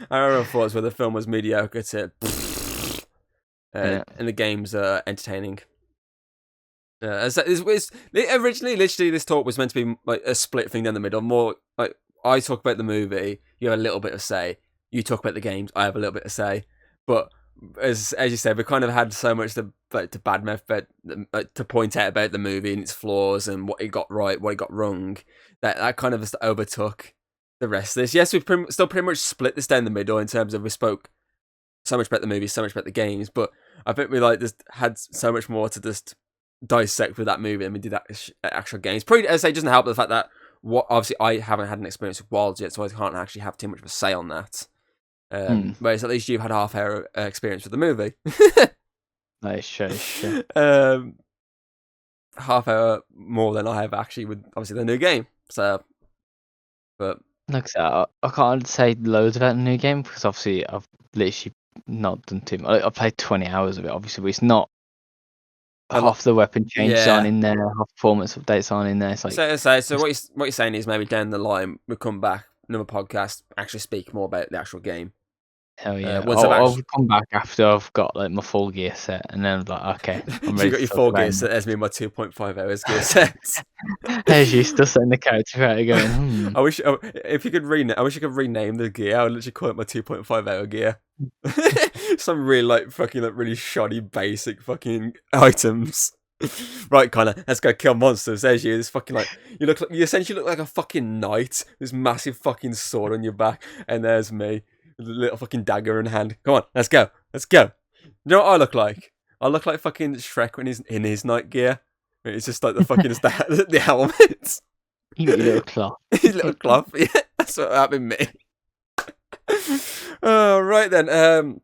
Our overall thoughts were the film was mediocre to, Yeah. and the games are entertaining. Originally, literally, this talk was meant to be like a split thing down the middle. More like I talk about the movie, you have a little bit of say. You talk about the games, I have a little bit of say. But as you said, we kind of had so much to badmouth, to point out about the movie and its flaws and what it got right, what it got wrong. That kind of just overtook the rest of this. Yes, we've still pretty much split this down the middle in terms of we spoke so much about the movie, so much about the games, but I think we just had so much more to just dissect with that movie and we did that actual games. Probably, as I say, it doesn't help the fact that obviously I haven't had an experience with Wilds yet, so I can't actually have too much of a say on that. Whereas at least you've had half hour experience with the movie. Nice, sure. Half hour more than I have actually with obviously the new game. So, but like I can't say loads about the new game because obviously I've literally not done too much. I played 20 hours of it, obviously, but it's not half the weapon changes aren't in there, half performance updates aren't in there. It's like so what you're saying is maybe down the line we'll come back another podcast, actually speak more about the actual game. Hell yeah! I'll come back after I've got like my full gear set, and then I'm like, okay, I'm ready. You got your full gear set. There's me my 2.5 hours gear set. There's you still setting the character out going. I wish if you could rename. I wish you could rename the gear. I would literally call it my 2.5 hour gear. Some really really shoddy basic fucking items. Right, Connor, let's go kill monsters. There's you. This fucking you essentially look like a fucking knight. This massive fucking sword on your back, and there's me. With a little fucking dagger in hand. Come on, let's go. You know what I look like? I look like fucking Shrek when he's in his night gear. It's just like the fucking the helmet. You got your little cloth. His little cloth. Yeah, that's what happened me. Right then.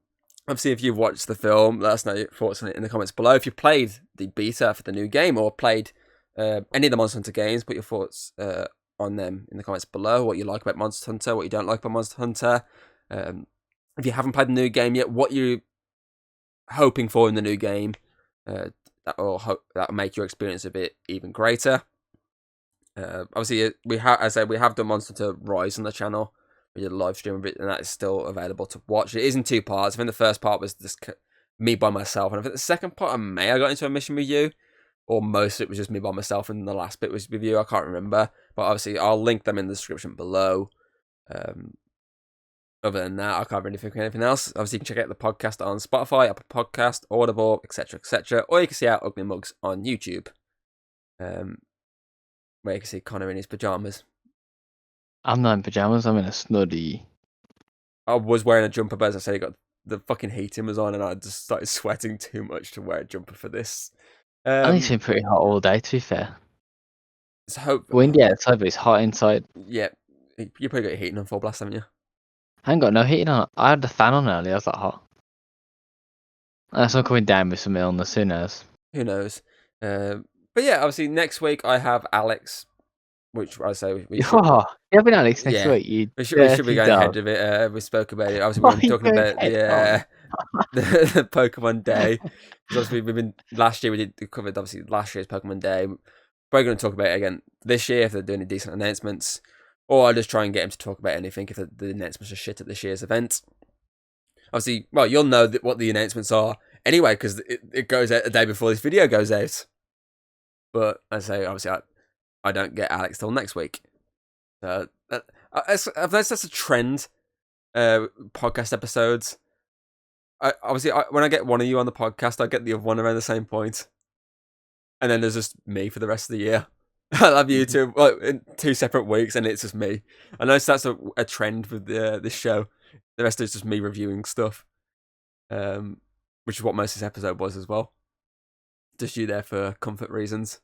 Obviously, if you've watched the film, let us know your thoughts on it in the comments below. If you played the beta for the new game or played any of the Monster Hunter games, put your thoughts on them in the comments below. What you like about Monster Hunter, what you don't like about Monster Hunter. If you haven't played the new game yet, what you're hoping for in the new game, that will make your experience a bit even greater. Obviously, we have done Monster Hunter Rise on the channel. We did a live stream of it, and that is still available to watch. It is in 2 parts. I think the first part was just me by myself, and I think the second part I got into a mission with you, or most of it was just me by myself, and the last bit was with you. I can't remember, but obviously I'll link them in the description below. Other than that, I can't really think of anything else. Obviously, you can check out the podcast on Spotify, Apple Podcast, Audible, etc., or you can see our ugly mugs on YouTube, where you can see Connor in his pajamas. I'm not in pajamas. I'm in a snuddy. I was wearing a jumper, but as I say, got the fucking heating was on, and I just started sweating too much to wear a jumper for this. I think it's been pretty hot all day, to be fair. So windy outside, but it's hot inside. Yeah, you probably got your heating on full blast, haven't you? I ain't got no heating on. I had the fan on earlier. I was that hot. Unless I'm coming down with some illness. Who knows? But yeah, obviously next week I have Alex, which I say you having Alex next week. We should be going ahead of it. We spoke about it. Obviously, we were talking about the Pokemon Day. Because obviously last year we covered obviously last year's Pokemon Day. We're going to talk about it again this year if they're doing any decent announcements, or I'll just try and get him to talk about anything if the announcements are shit at this year's event. Obviously, well, you'll know what the announcements are anyway because it goes out a day before this video goes out. But I say obviously I don't get Alex till next week. I've noticed that's a trend. Podcast episodes. Obviously, when I get one of you on the podcast, I get the other one around the same point, and then there's just me for the rest of the year. I love you two, in 2 separate weeks, and it's just me. I noticed that's a trend with this show. The rest is just me reviewing stuff, which is what most of this episode was as well. Just you there for comfort reasons.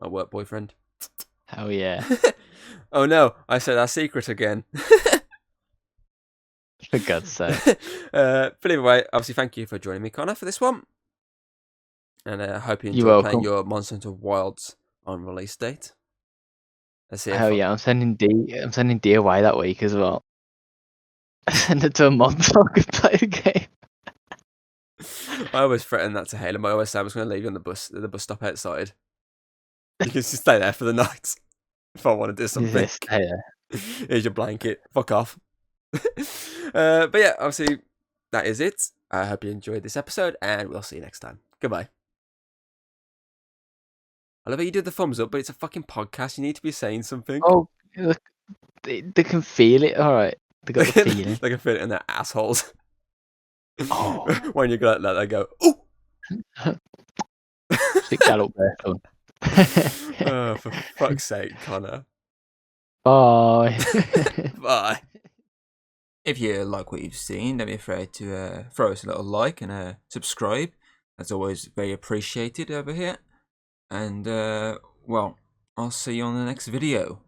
My work boyfriend. Hell yeah. Oh no, I said our secret again. For God's sake. But anyway, obviously, thank you for joining me, Connor, for this one. And I hope you You're enjoy playing welcome. your Monster Hunter Wilds on release date. Let's see. Hell yeah, I'm sending D away that week as well. I send it to a mom so I can play the game. I always threaten that to Halem. I always say I was going to leave you on the bus stop outside. You can just stay there for the night if I want to do something. Yes, yeah. Here's your blanket. Fuck off. But yeah, obviously, that is it. I hope you enjoyed this episode, and we'll see you next time. Goodbye. I love how you did the thumbs up, but it's a fucking podcast. You need to be saying something. Oh, look, they can feel it. All right, they got the feeling. They can feel it in their assholes. Oh. When you go like that, they go, ooh! Stick that up there, son. Oh, for fuck's sake, Connor. Bye. Bye. If you like what you've seen, don't be afraid to throw us a little like and subscribe. That's always very appreciated over here. And, well, I'll see you on the next video.